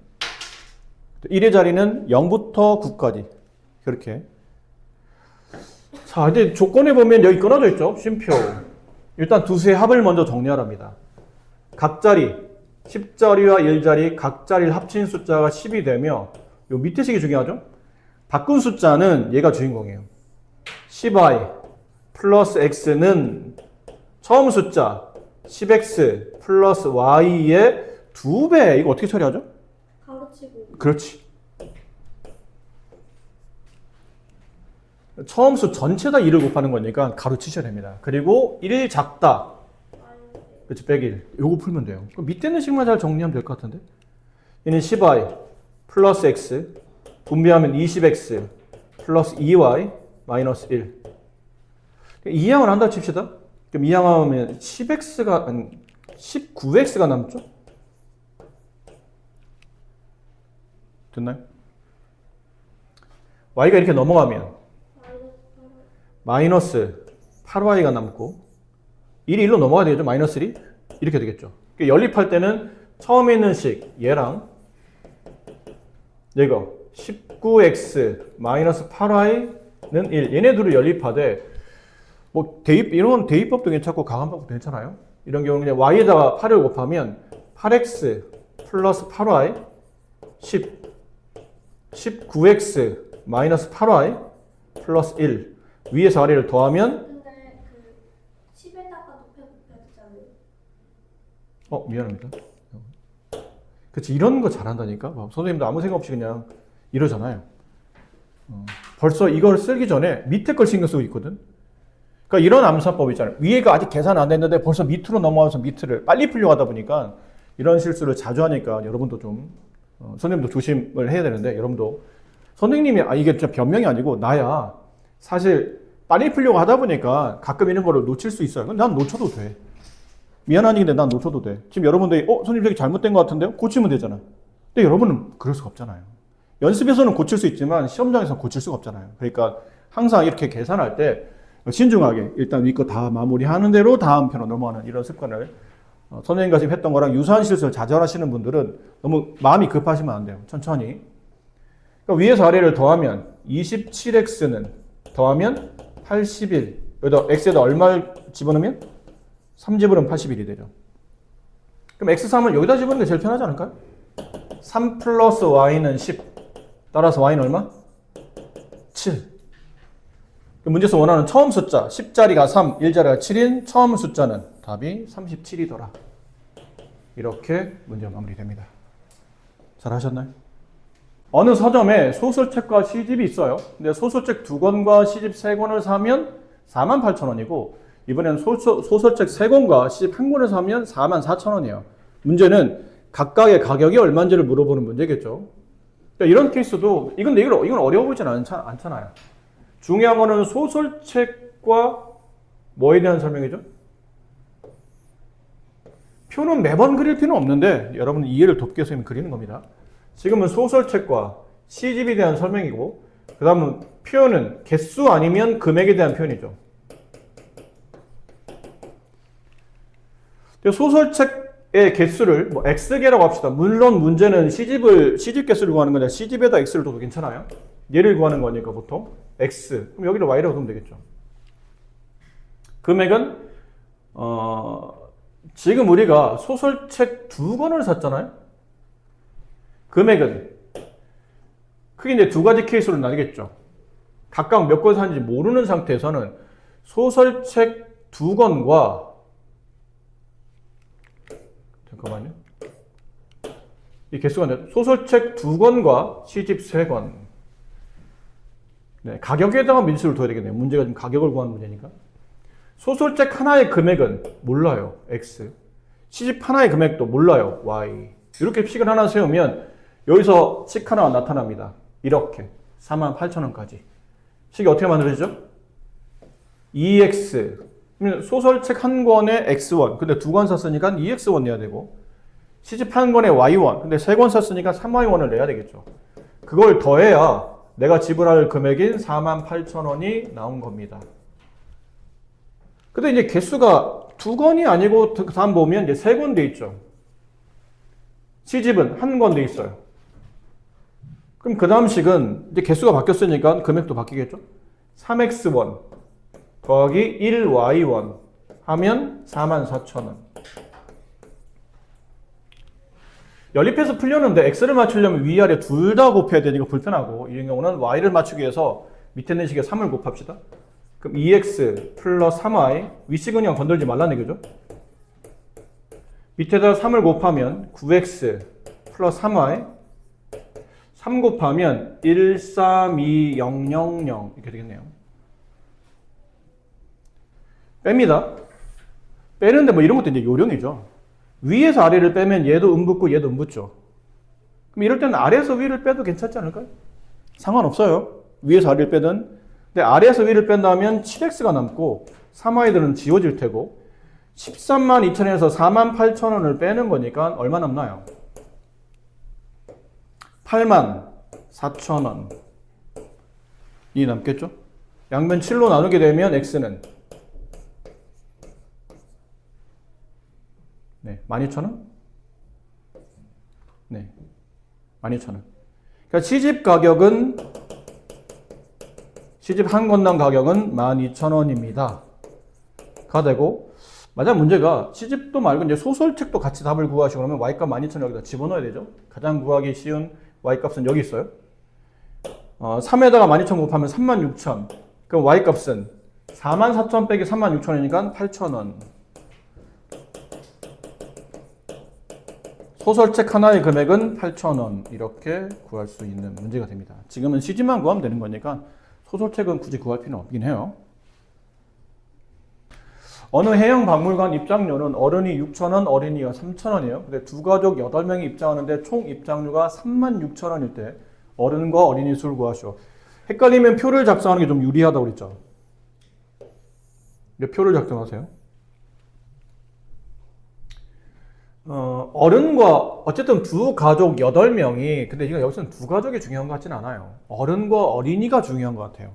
1의 자리는 0부터 9까지 그렇게. 자, 이제 조건에 보면 여기 끊어져 있죠. 쉼표. 일단 두 수의 합을 먼저 정리하랍니다. 각 자리 10자리와 1자리 각 자리를 합친 숫자가 10이 되며 요 밑에 식이 중요하죠. 바꾼 숫자는 얘가 주인공이에요. 10i 플러스 x는 처음 숫자 10x 플러스 y의 2배. 이거 어떻게 처리하죠? 가로치고 그렇지. 처음 수 전체 다 1을 곱하는 거니까 가로 치셔야 됩니다. 그리고 1 작다. 그렇지, 100일. 요거 풀면 돼요. 그럼 밑에 있는 식만 잘 정리하면 될 것 같은데. 얘는 10i 플러스 x 분배하면 20x 플러스 2y 마이너스 1. 이항을 한다 칩시다. 그럼 이항하면 10x가 19x가 남죠? 됐나요? y가 이렇게 넘어가면 마이너스 8y가 남고 1이 1로 넘어가야 되겠죠? 마이너스 1이 이렇게 되겠죠. 연립할 때는 처음에 있는 식 얘랑 얘가 19x 마이너스 8y는 1 얘네 둘을 연립하되 뭐 대입 이런 건 대입법도 괜찮고 가감법도 괜찮아요. 이런 경우는 그냥 y에다가 8을 곱하면 8x 플러스 8y 19x 마이너스 8y 플러스 1 위에서 아래를 더하면 근데 그 10에다가 높여주잖아요. 미안합니다. 그치 이런 거 잘한다니까. 선생님도 아무 생각 없이 그냥 이러잖아요. 벌써 이걸 쓰기 전에 밑에 걸 신경 쓰고 있거든. 그러니까 이런 암산법 있잖아요. 위에가 아직 계산 안 됐는데 벌써 밑으로 넘어와서 밑을 빨리 풀려고 하다 보니까 이런 실수를 자주 하니까 여러분도 좀 선생님도 조심을 해야 되는데 여러분도 선생님이 이게 진짜 변명이 아니고 나야 사실 빨리 풀려고 하다 보니까 가끔 이런 거를 놓칠 수 있어요. 난 놓쳐도 돼. 미안하니까 난 놓쳐도 돼. 지금 여러분들이 선생님 저기 잘못된 것 같은데요? 고치면 되잖아. 근데 여러분은 그럴 수가 없잖아요. 연습에서는 고칠 수 있지만 시험장에서는 고칠 수가 없잖아요. 그러니까 항상 이렇게 계산할 때 신중하게 일단 위 거 다 마무리하는 대로 다음 편으로 넘어가는 이런 습관을 선생님과 지금 했던 거랑 유사한 실수를 자주 하시는 분들은 너무 마음이 급하시면 안 돼요. 천천히. 그러니까 위에서 아래를 더하면 27x는 더하면 81. 여기다 x에다 얼마를 집어넣으면 3집어넣으면 81이 되죠. 그럼 x3을 여기다 집어넣는 게 제일 편하지 않을까요? 3 플러스 y는 10. 따라서 y는 얼마? 7. 문제에서 원하는 처음 숫자 10자리가 3, 1자리가 7인 처음 숫자는 답이 37이더라. 이렇게 문제가 마무리됩니다. 잘 하셨나요? 어느 서점에 소설책과 시집이 있어요. 근데 소설책 2권과 시집 3권을 사면 48,000원이고 이번에는 소설책 3권과 시집 1권을 사면 44,000원이에요. 문제는 각각의 가격이 얼마인지를 물어보는 문제겠죠. 그러니까 이런 케이스도 이건 어려워 보이진 않잖아요. 중요한 거는 소설책과 뭐에 대한 설명이죠? 표는 매번 그릴 필요는 없는데 여러분 이해를 돕기 위해서 그리는 겁니다. 지금은 소설책과 시집에 대한 설명이고 그 다음은 표현은 개수 아니면 금액에 대한 표현이죠. 소설책의 개수를 X개라고 합시다. 물론 문제는 시집 개수를 구하는 건데 시집에다 X를 둬도 괜찮아요. 얘를 구하는 거니까 보통 x. 그럼 여기를 y라고 두면 되겠죠. 금액은 지금 우리가 소설책 2권을 샀잖아요. 금액은 크게 이제 두 가지 케이스로 나뉘겠죠. 각각 몇 권 샀는지 모르는 상태에서는 소설책 2권과 잠깐만요. 이 개수가 소설책 2권과 시집 3권. 네, 가격에다가 민수를 둬야 되겠네요. 문제가 지금 가격을 구하는 문제니까. 소설책 하나의 금액은 몰라요. X. 시집 하나의 금액도 몰라요. Y. 이렇게 픽을 하나 세우면 여기서 식 하나가 나타납니다. 이렇게 48,000원까지. 식이 어떻게 만들어지죠? 2X. 소설책 한 권에 X1. 근데 2권 샀으니까 2X1 내야 되고 시집 한 권에 Y1. 근데 3권 샀으니까 3Y1을 내야 되겠죠. 그걸 더해야 내가 지불할 금액인 48,000원이 나온 겁니다. 근데 이제 개수가 2권이 아니고 다음 보면 이제 3권 돼 있죠. 시집은 한 권 돼 있어요. 그럼 그 다음 식은 이제 개수가 바뀌었으니까 금액도 바뀌겠죠? 3x1 더하기 1y1 하면 44,000원. 연립해서 풀렸는데 x를 맞추려면 위아래 둘 다 곱해야 되니까 불편하고 이런 경우는 y를 맞추기 위해서 밑에 있는 식에 3을 곱합시다. 그럼 2x 플러스 3y 윗식은 그냥 건들지 말라는 얘기죠. 밑에다 3을 곱하면 9x 플러스 3y 3 곱하면 132000 이렇게 되겠네요. 뺍니다. 빼는데 뭐 이런 것도 이제 요령이죠. 위에서 아래를 빼면 얘도 붙고 얘도 붙죠. 그럼 이럴 때는 아래에서 위를 빼도 괜찮지 않을까요? 상관없어요. 위에서 아래를 빼든. 근데 아래에서 위를 뺀다면 7x가 남고 3y들은 지워질 테고 132,000원에서 48,000원을 빼는 거니까 얼마 남나요? 84,000원 이 남겠죠? 양변 7로 나누게 되면 x는 네, 12,000원? 네, 12,000원. 그러니까 시집 가격은 시집 한 권당 가격은 12,000원입니다. 가 되고 만약 문제가 시집도 말고 이제 소설책도 같이 답을 구하시고 그러면 y값 12,000원 여기다 집어넣어야 되죠. 가장 구하기 쉬운 y값은 여기 있어요. 3에다가 12,000 곱하면 36,000. 그럼 y값은 44,000 빼기 36,000원이니까 8,000원. 소설책 하나의 금액은 8,000원. 이렇게 구할 수 있는 문제가 됩니다. 지금은 시집만 구하면 되는 거니까 소설책은 굳이 구할 필요는 없긴 해요. 어느 해양 박물관 입장료는 어른이 6,000원, 어린이가 3,000원이에요. 근데 두 가족 8명이 입장하는데 총 입장료가 36,000원일 때 어른과 어린이 수를 구하시오. 헷갈리면 표를 작성하는 게 좀 유리하다고 그랬죠. 표를 작성하세요. 어른과 어쨌든 두 가족 8명이 근데 이거 여기서는 두 가족이 중요한 것 같지는 않아요. 어른과 어린이가 중요한 것 같아요.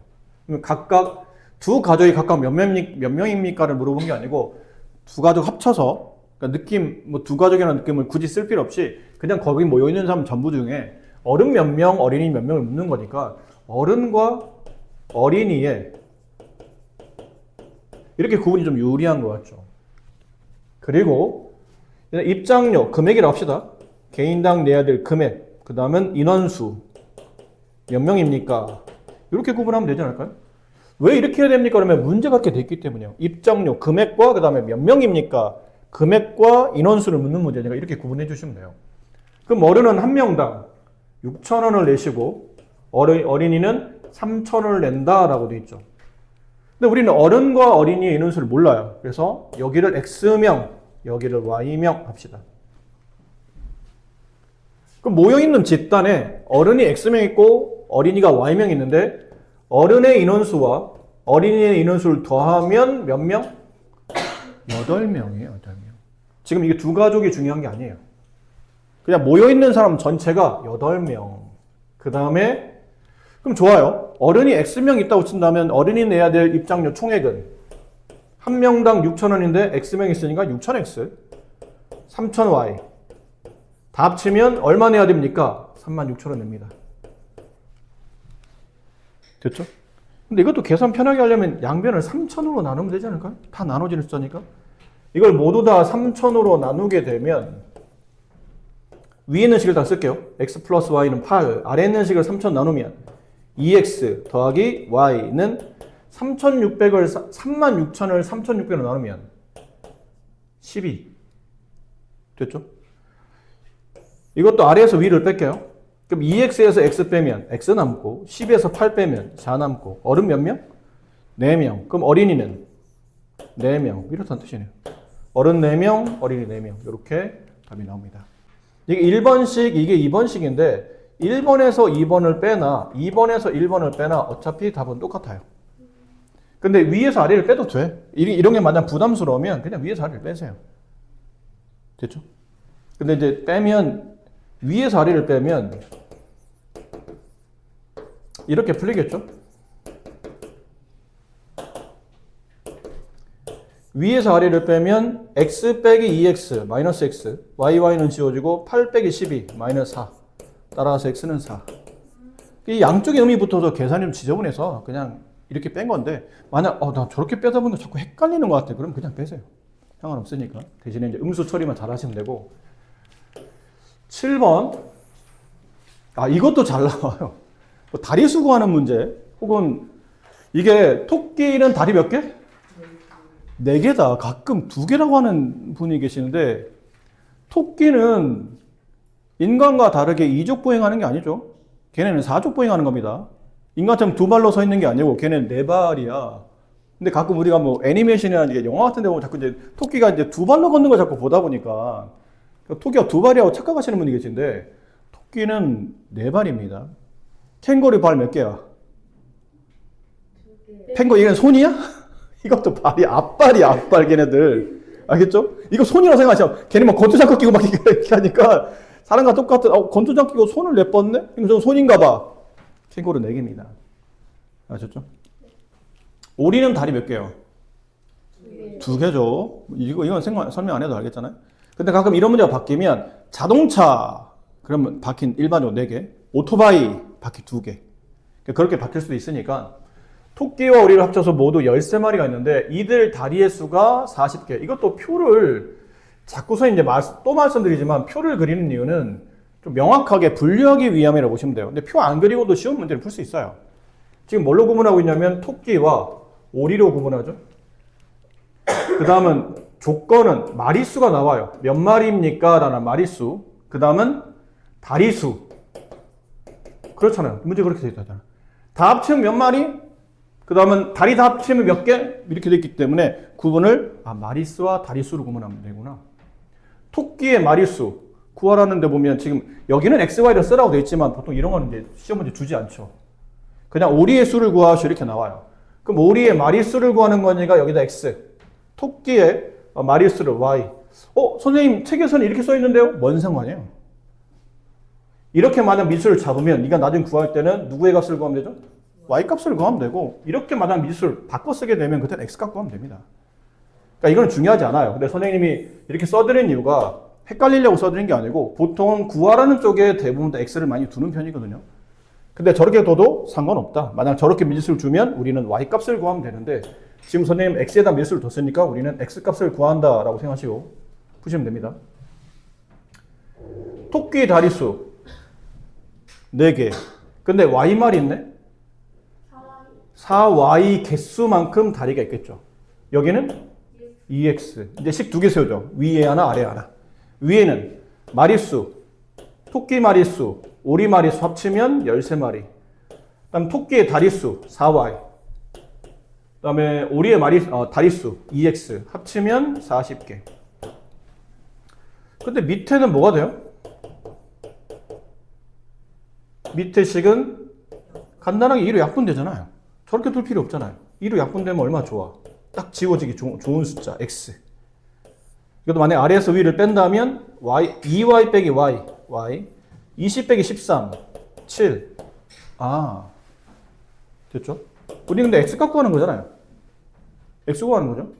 각각 두 가족이 각각 몇 명입니까를 물어본 게 아니고 두 가족 합쳐서 그러니까 느낌 뭐 두 가족이라는 느낌을 굳이 쓸 필요 없이 그냥 거기 모여 있는 사람 전부 중에 어른 몇 명, 어린이 몇 명을 묻는 거니까 어른과 어린이의 이렇게 구분이 좀 유리한 것 같죠. 그리고 입장료 금액이라고 합시다. 개인당 내야 될 금액, 그 다음은 인원수 몇 명입니까? 이렇게 구분하면 되지 않을까요? 왜 이렇게 해야 됩니까? 그러면 문제가 이렇게 돼 있기 때문이에요. 입장료 금액과 그 다음에 몇 명입니까? 금액과 인원수를 묻는 문제니까 이렇게 구분해 주시면 돼요. 그럼 어른은 한 명당 6,000원을 내시고 어린이는 3,000원을 낸다라고 돼 있죠. 근데 우리는 어른과 어린이의 인원수를 몰라요. 그래서 여기를 X명, 여기를 Y명 합시다. 그럼 모여있는 집단에 어른이 X명 있고 어린이가 Y명 있는데 어른의 인원수와 어린이의 인원수를 더하면 몇 명? 8명이에요. 8명. 지금 이게 두 가족이 중요한 게 아니에요. 그냥 모여있는 사람 전체가 8명. 그 다음에 그럼 좋아요. 어른이 X명 있다고 친다면 어른이 내야 될 입장료 총액은 한 명당 6,000원인데 X명 있으니까 6,000X 3,000Y 다 합치면 얼마 내야 됩니까? 36,000원 냅니다. 됐죠? 근데 이것도 계산 편하게 하려면 양변을 3천으로 나누면 되지 않을까요? 다 나눠지는 숫자니까. 이걸 모두 다 3천으로 나누게 되면 위에 있는 식을 다 쓸게요. x 플러스 y는 8, 아래 있는 식을 3천 나누면 2x 더하기 y는 3,600을 36,000을 3,600으로 나누면 12. 됐죠? 이것도 아래에서 위를 뺄게요. 그럼 2x에서 x 빼면 x 남고 10에서 8 빼면 4 남고 어른 몇 명? 4명. 그럼 어린이는 4명. 이렇다는 뜻이네요. 어른 4명, 어린이 4명. 이렇게 답이 나옵니다. 이게 1번식, 이게 2번식인데 1번에서 2번을 빼나 2번에서 1번을 빼나 어차피 답은 똑같아요. 근데 위에서 아래를 빼도 돼. 이런 게 만약 부담스러우면 그냥 위에서 아래를 빼세요. 됐죠? 근데 이제 빼면 위에서 아래를 빼면 이렇게 풀리겠죠? 위에서 아래를 빼면 x 빼기 2x 마이너스 x y는 지워지고 8 빼기 12 마이너스 4 따라서 x는 4. 이 양쪽의 의미 붙어서 계산이 좀 지저분해서 그냥 이렇게 뺀 건데 만약 나 저렇게 빼다 보니까 자꾸 헷갈리는 것 같아. 그럼 그냥 빼세요. 상관없으니까. 대신에 이제 음수 처리만 잘 하시면 되고 7번 이것도 잘 나와요. 뭐 다리수 구하는 문제 혹은 이게 토끼는 다리 몇 개? 4개다. 가끔 2개라고 하는 분이 계시는데 토끼는 인간과 다르게 2족 보행하는 게 아니죠. 걔네는 4족 보행하는 겁니다. 인간처럼 2발로 서 있는 게 아니고 걔네는 4발이야. 근데 가끔 우리가 뭐 애니메이션이나 이게 영화 같은 데 보면 자꾸 이제 토끼가 이제 2발로 걷는 걸 자꾸 보다 보니까 토끼가 2발이라고 착각하시는 분이 계신데 토끼는 4발입니다. 캥거루 발 몇 개야? 2개. 펭귄 이건 손이야? 이것도 발이 앞발이야, 앞발 걔네들. 알겠죠? 이거 손이라고 생각하시면 걔네 뭐 권투장갑 끼고 막 이렇게 하니까 사람과 똑같은 권투장갑 끼고 손을 내뻗네? 이거 저 손인가 봐. 캥거루 4개입니다. 아셨죠? 오리는 다리 몇 개요? 2개죠. 이건 설명 안 해도 알겠잖아요. 근데 가끔 이런 문제가 바뀌면 자동차 그러면 바퀴 일반적으로 4개, 오토바이 바퀴 2개. 그렇게 바뀔 수도 있으니까 토끼와 오리를 합쳐서 모두 13마리가 있는데 이들 다리의 수가 40개. 이것도 표를 자꾸서 이제 또 말씀드리지만 표를 그리는 이유는 좀 명확하게 분류하기 위함이라고 보시면 돼요. 근데 표 안 그리고도 쉬운 문제를 풀 수 있어요. 지금 뭘로 구분하고 있냐면 토끼와 오리로 구분하죠. 그 다음은 조건은 마리수가 나와요. 몇 마리입니까? 라는 마리수. 그 다음은 다리수. 그렇잖아요. 문제 그렇게 되어 있잖아요. 다 합치면 몇 마리? 그 다음은 다리 다 합치면 몇 개? 이렇게 되어 있기 때문에 구분을 마리수와 다리수로 구분하면 되구나. 토끼의 마리수 구하라는 데 보면 지금 여기는 x, y를 쓰라고 되어 있지만 보통 이런 거는 이제 시험 문제 주지 않죠. 그냥 오리의 수를 구하시오 이렇게 나와요. 그럼 오리의 마리수를 구하는 거니까 여기다 x, 토끼의 마리수를 y. 선생님 책에서는 이렇게 써 있는데요? 뭔 상관이에요? 이렇게 만약 미수를 잡으면 네가 나중에 구할 때는 누구의 값을 구하면 되죠? y 값을 구하면 되고 이렇게 만약 미수를 바꿔 쓰게 되면 그때는 x 값 구하면 됩니다. 그러니까 이건 중요하지 않아요. 근데 선생님이 이렇게 써드린 이유가 헷갈리려고 써드린 게 아니고 보통 구하라는 쪽에 대부분 다 x를 많이 두는 편이거든요. 근데 저렇게 둬도 상관없다. 만약 저렇게 미수를 주면 우리는 y 값을 구하면 되는데 지금 선생님 x에다 미수를 뒀으니까 우리는 x 값을 구한다라고 생각하시고 푸시면 됩니다. 토끼 다리수 4개. 근데 y말이 있네? 4y 개수만큼 다리가 있겠죠. 여기는 2x. 이제 식 2개 세우죠. 위에 하나, 아래 하나. 위에는 마리수, 토끼 마리수, 오리 마리수 합치면 13마리. 그다음 토끼의 다리수 4y. 그다음에 오리의 다리수 2x 합치면 40개. 근데 밑에는 뭐가 돼요? 밑에 식은 간단하게 2로 약분되잖아요. 저렇게 둘 필요 없잖아요. 2로 약분되면 얼마나 좋아. 딱 지워지기 좋은 숫자 x. 이것도 만약에 아래에서 위를 뺀다면 y, 2y 빼기 y, 20 빼기 13, 7. 됐죠? 우리 근데 x 값 구하는 거잖아요. x 구하는 거죠.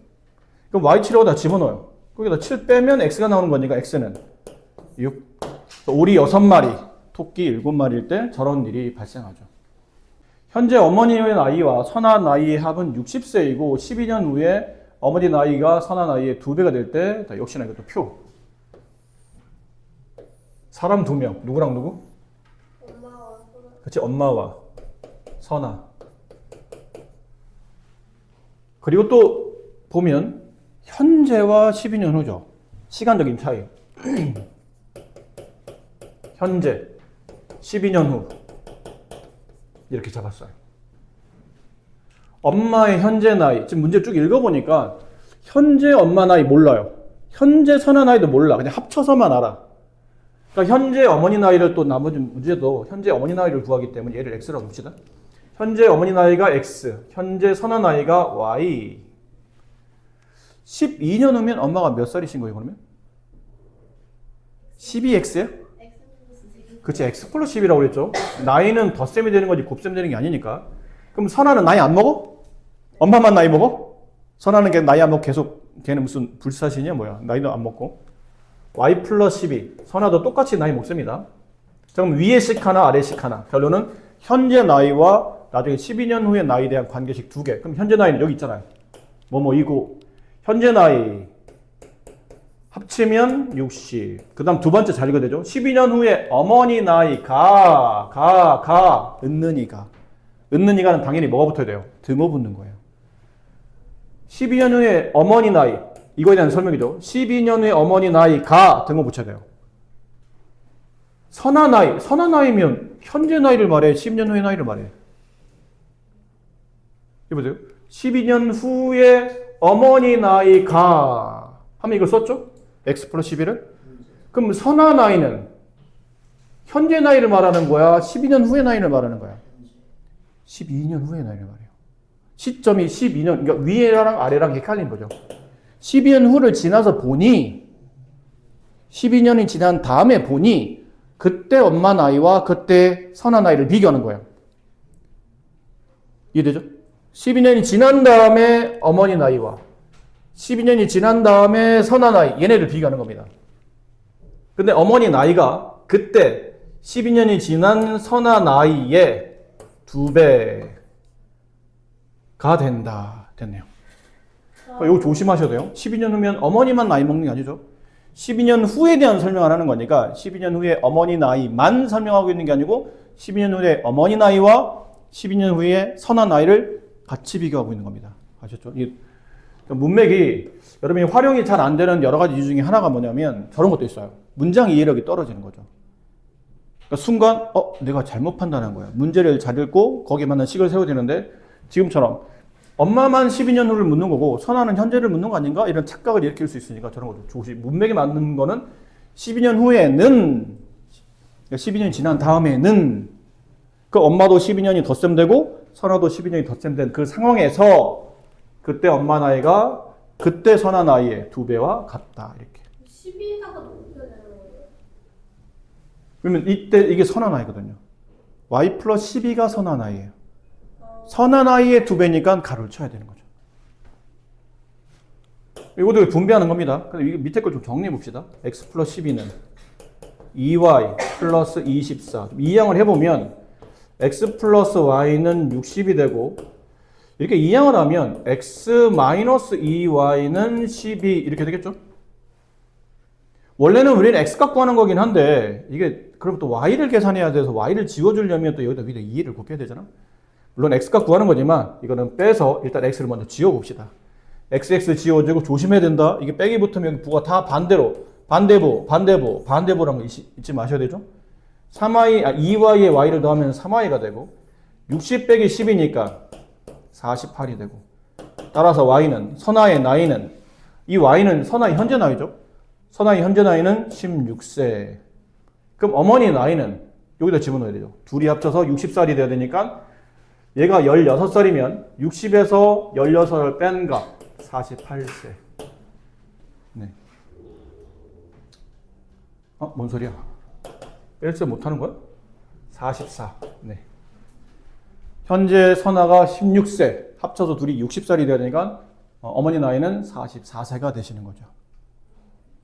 그럼 y7하고다 집어넣어요. 거기다 7 빼면 x가 나오는 거니까 x는 6. 오리 6마리, 토끼 7마리일 때 저런 일이 발생하죠. 현재 어머니의 나이와 선아 나이의 합은 60세이고 12년 후에 어머니 나이가 선아 나이의 2배가 될 때 역시나 이것도 표. 사람 2명. 누구랑 누구? 엄마와 소나. 그치, 엄마와 선아. 그리고 또 보면 현재와 12년 후죠. 시간적인 차이. 현재 12년 후 이렇게 잡았어요. 엄마의 현재 나이, 지금 문제 쭉 읽어보니까 현재 엄마 나이 몰라요. 현재 선아 나이도 몰라. 그냥 합쳐서만 알아. 그러니까 현재 어머니 나이를 또 나머지 문제도 현재 어머니 나이를 구하기 때문에 얘를 x라고 봅시다. 현재 어머니 나이가 x, 현재 선아 나이가 y. 12년 후면 엄마가 몇 살이신 거예요, 그러면? 12x예요? 그치, x 플러스 10이라고 그랬죠. 나이는 덧셈이 되는 거지 곱셈 되는 게 아니니까. 그럼 선아는 나이 안 먹어? 엄마만 나이 먹어? 선아는 걔 나이 안 먹고 계속 걔는 무슨 불사신이야 뭐야. 나이도 안 먹고. y 플러스 12. 선아도 똑같이 나이 먹습니다. 자, 그럼 위에 식 하나 아래 식 하나. 결론은 현재 나이와 나중에 12년 후의 나이에 대한 관계식 2개. 그럼 현재 나이는 여기 있잖아요. 뭐뭐이고 현재 나이 합치면 60. 그 다음 두 번째 잘 읽어야 되죠. 12년 후에 어머니 나이 은는이가. 은는이가는 당연히 뭐가 붙어야 돼요? 등호 붙는 거예요. 12년 후에 어머니 나이. 이거에 대한 설명이죠. 12년 후에 어머니 나이가 등호 붙여야 돼요. 선아 나이. 선아 나이면 현재 나이를 말해? 12년 후의 나이를 말해? 이보세요. 12년 후에 어머니 나이가 하면 이걸 썼죠? x 플러스 11을? 그럼 선아 나이는 현재 나이를 말하는 거야? 12년 후의 나이를 말하는 거야? 12년 후의 나이를 말해요. 시점이 12년, 그러니까 위에랑 아래랑 헷갈린 거죠. 12년 후를 지나서 보니 12년이 지난 다음에 보니 그때 엄마 나이와 그때 선아 나이를 비교하는 거예요. 이해되죠? 12년이 지난 다음에 어머니 나이와 12년이 지난 다음에 선아 나이 얘네를 비교하는 겁니다. 근데 어머니 나이가 그때 12년이 지난 선아 나이의 2배가 된다. 됐네요. 이거 조심하셔야 돼요. 12년 후면 어머니만 나이 먹는 게 아니죠. 12년 후에 대한 설명을 하는 거니까 12년 후에 어머니 나이만 설명하고 있는 게 아니고 12년 후에 어머니 나이와 12년 후에 선아 나이를 같이 비교하고 있는 겁니다. 아셨죠? 이 문맥이 여러분이 활용이 잘 안 되는 여러 가지 이유 중에 하나가 뭐냐면 저런 것도 있어요. 문장 이해력이 떨어지는 거죠. 그러니까 순간 내가 잘못 판단한 거야. 문제를 잘 읽고 거기에 맞는 식을 세워야 되는데 지금처럼 엄마만 12년 후를 묻는 거고 선아는 현재를 묻는 거 아닌가? 이런 착각을 일으킬 수 있으니까 저런 것도 조심. 문맥에 맞는 거는 12년 후에는 12년이 지난 다음에는 그 엄마도 12년이 덧셈되고 선아도 12년이 덧셈된 그 상황에서 그때 엄마 나이가 그때 선아 나이의 2배와 같다. 이렇게. 12가가 높여야 되는 거예요. 그러면 이때 이게 선아 나이거든요. y 플러스 12가 선아 나이예요. 선아 나이의 2배니까 가로를 쳐야 되는 거죠. 이것도 분배하는 겁니다. 근데 이게 밑에 걸 좀 정리해 봅시다. x 플러스 12는 2y 플러스 24. 이항을 해보면 x 플러스 y는 60이 되고 이렇게 이항을 하면 x 마이너스 2y는 12 이렇게 되겠죠? 원래는 우리는 x 갖고 하는 거긴 한데 이게 그럼 또 y를 계산해야 돼서 y를 지워주려면 또 여기다 2를 곱해야 되잖아? 물론 x가 구하는 거지만 이거는 빼서 일단 x를 먼저 지워봅시다. xx 지워지고 조심해야 된다. 이게 빼기 붙으면 부가 다 반대로 반대부라는 거 잊지 마셔야 되죠. 2y에 y를 더하면 3y가 되고 60 빼기 10이니까 48이 되고 따라서 y는 선아의 나이는 이 y는 선아의 현재 나이죠. 선아의 현재 나이는 16세. 그럼 어머니 나이는 여기다 집어넣어야 되죠. 둘이 합쳐서 60살이 돼야 되니까 얘가 16살이면 60에서 16을 뺀 값 48세. 네. 뭔 소리야? 뺄세 못하는 거야? 44. 네. 현재 선아가 16세. 합쳐서 둘이 60살이 돼야 되니까 어머니 나이는 44세가 되시는 거죠.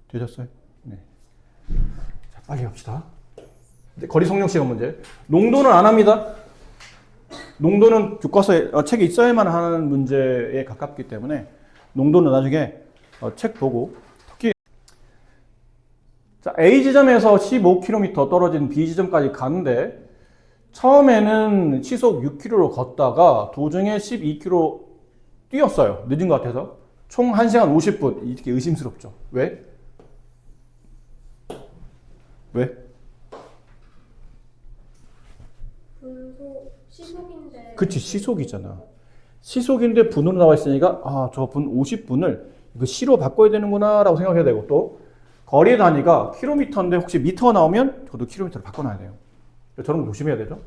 되셨어요? 네. 자, 빨리 갑시다. 거리 속력 시간 문제. 농도는 안 합니다. 농도는 교과서에 책에 있어야만 하는 문제에 가깝기 때문에 농도는 나중에 책 보고 특히 자, A 지점에서 15km 떨어진 B 지점까지 가는데 처음에는 시속 6km로 걷다가 도중에 12km 뛰었어요. 늦은 것 같아서. 총 1시간 50분. 이렇게 의심스럽죠. 왜? 왜? 시속인데. 그치, 시속이잖아. 시속인데 분으로 나와 있으니까 아, 저 분 50분을 이거 시로 바꿔야 되는구나 라고 생각해야 되고 또 거리 단위가 킬로미터인데 혹시 미터가 나오면 저도 킬로미터로 바꿔놔야 돼요. 저런 거 조심해야 되죠.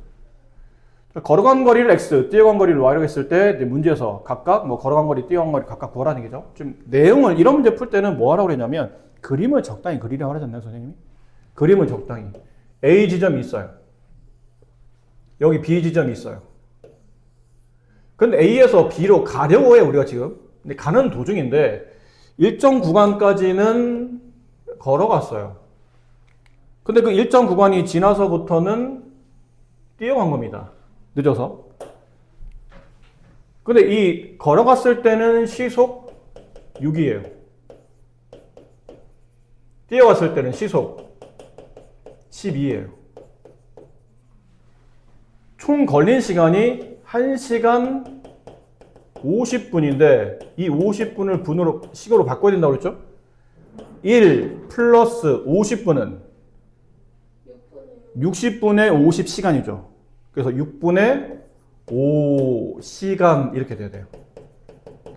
걸어간 거리를 x, 뛰어간 거리를 y라고 했을 때 문제에서 각각 뭐 걸어간 거리, 뛰어간 거리 각각 구하라는 얘기죠. 좀 내용을 이런 문제 풀 때는 뭐 하라고 그랬냐면 그림을 적당히 그리라고 하지 않나요, 선생님이? 그림을 적당히. A 지점이 있어요. 여기 B 지점이 있어요. 근데 A에서 B로 가려고 해요, 우리가 지금. 근데 가는 도중인데 일정 구간까지는 걸어갔어요. 근데 그 일정 구간이 지나서부터는 뛰어간 겁니다. 늦어서. 근데 이 걸어갔을 때는 시속 6이에요. 뛰어갔을 때는 시속 12예요. 총 걸린 시간이 1시간 50분인데 이 50분을 분으로 시간으로 바꿔야 된다고 그랬죠? 1 플러스 50분은 60분의 50시간이죠. 그래서 6분의 5시간 이렇게 돼야 돼요.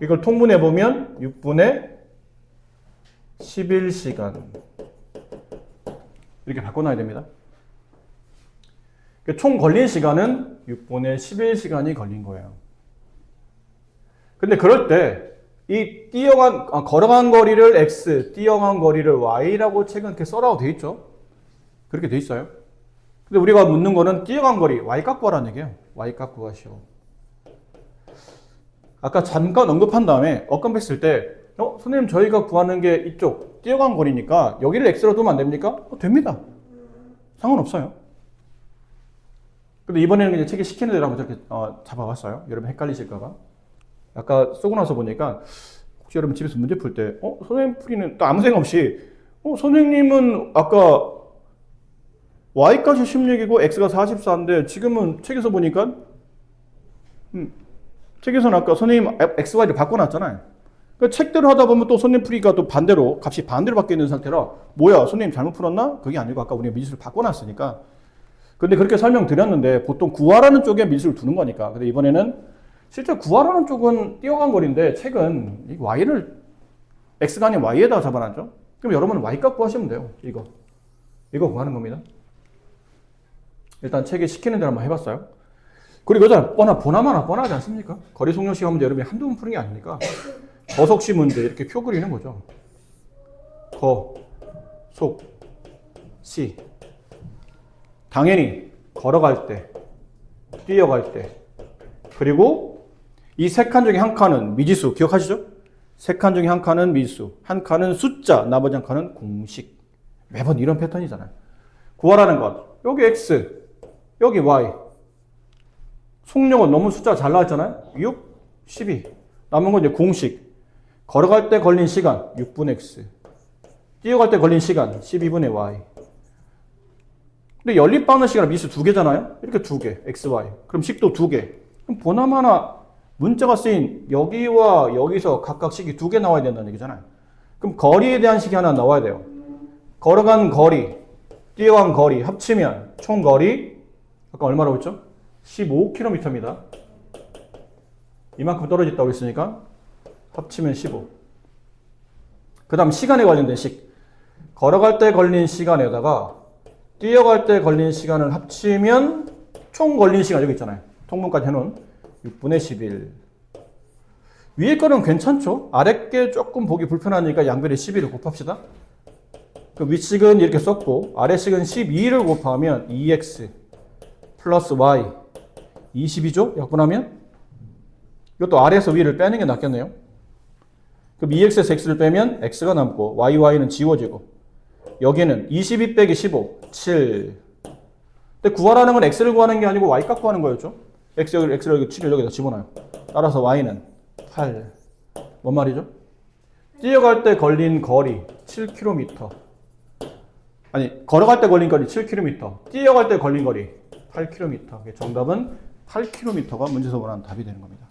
이걸 통분해 보면 6분의 11시간 이렇게 바꿔놔야 됩니다. 총 걸린 시간은 6분의 11시간이 걸린 거예요. 근데 그럴 때 이 걸어간 거리를 x, 뛰어간 거리를 y라고 책은 이렇게 써라고 돼 있죠. 그렇게 돼 있어요. 근데 우리가 묻는 거는 뛰어간 거리, y값 구하라는 얘기예요. y값 구하시오. 아까 잠깐 언급한 다음에 언급했을 때 선생님 저희가 구하는 게 이쪽 뛰어간 거리니까 여기를 x로 두면 안 됩니까? 됩니다. 상관없어요. 근데 이번에는 그냥 책에 시키는 대로 한번 저렇게 잡아봤어요. 여러분 헷갈리실까 봐. 아까 쓰고 나서 보니까 혹시 여러분 집에서 문제 풀 때 선생님 풀이는 또 아무 생각 없이 선생님은 아까 y값이 16이고 x가 44인데 지금은 책에서 보니까 책에서는 아까 선생님 x, y를 바꿔놨잖아요. 그러니까 책대로 하다 보면 또 선생님 풀이가 또 반대로 값이 반대로 바뀌어 있는 상태라 뭐야 선생님 잘못 풀었나? 그게 아니고 아까 우리가 미지수를 바꿔놨으니까. 근데 그렇게 설명드렸는데 보통 구하라는 쪽에 미지수를 두는 거니까. 근데 이번에는 실제 구하라는 쪽은 뛰어간 거리인데 책은 y를 x가 아닌 y에다가 잡아놨죠. 그럼 여러분은 y값 구하시면 돼요. 이거 구하는 겁니다. 일단 책에 시키는 대로 한번 해봤어요. 그리고 여자 보나마나 뻔하지 않습니까? 거리 속력 시간 문제 여러분이 한두 번 푸는 게 아니니까 거속시 문제 이렇게 표 그리는 거죠. 거, 속, 시. 당연히 걸어갈 때, 뛰어갈 때, 그리고 이 세 칸 중에 한 칸은 미지수 기억하시죠? 세 칸 중에 한 칸은 미지수, 한 칸은 숫자, 나머지 한 칸은 공식. 매번 이런 패턴이잖아요. 구하라는 것. 여기 x, 여기 y. 속력은 너무 숫자가 잘 나왔잖아요. 6, 12. 남은 건 이제 공식. 걸어갈 때 걸린 시간 6분의 x. 뛰어갈 때 걸린 시간 12분의 y. 근데 연립방정 시간은 미수 2개잖아요. 이렇게 2개, x, y. 그럼 식도 2개. 그럼 보나마나 문자가 쓰인 여기와 여기서 각각 식이 2개 나와야 된다는 얘기잖아요. 그럼 거리에 대한 식이 하나 나와야 돼요. 걸어간 거리, 뛰어간 거리 합치면 총 거리 아까 얼마라고 했죠? 15km입니다. 이만큼 떨어졌다고 했으니까 합치면 15. 그 다음 시간에 관련된 식. 걸어갈 때 걸린 시간에다가 뛰어갈 때 걸린 시간을 합치면 총 걸린 시간 여기 있잖아요. 통분까지 해놓은 6분의 11. 위에 거는 괜찮죠? 아래 게 조금 보기 불편하니까 양변에 11을 곱합시다. 그 윗식은 이렇게 썼고 아래식은 12를 곱하면 2x 플러스 y 22죠? 약분하면 이것도 아래에서 위를 빼는 게 낫겠네요. 그럼 2x에서 x를 빼면 x가 남고 y는 지워지고 여기는 22 빼기 15 7. 근데 구하라는 건 x를 구하는 게 아니고 y값 구하는 거였죠. x를 여기 7을 여기다 집어넣어요. 따라서 y는 8. 뭔 말이죠? 뛰어갈 때 걸린 거리 7km. 아니, 걸어갈 때 걸린 거리 7km. 뛰어갈 때 걸린 거리 8km. 정답은 8km가 문제에서 원하는 답이 되는 겁니다.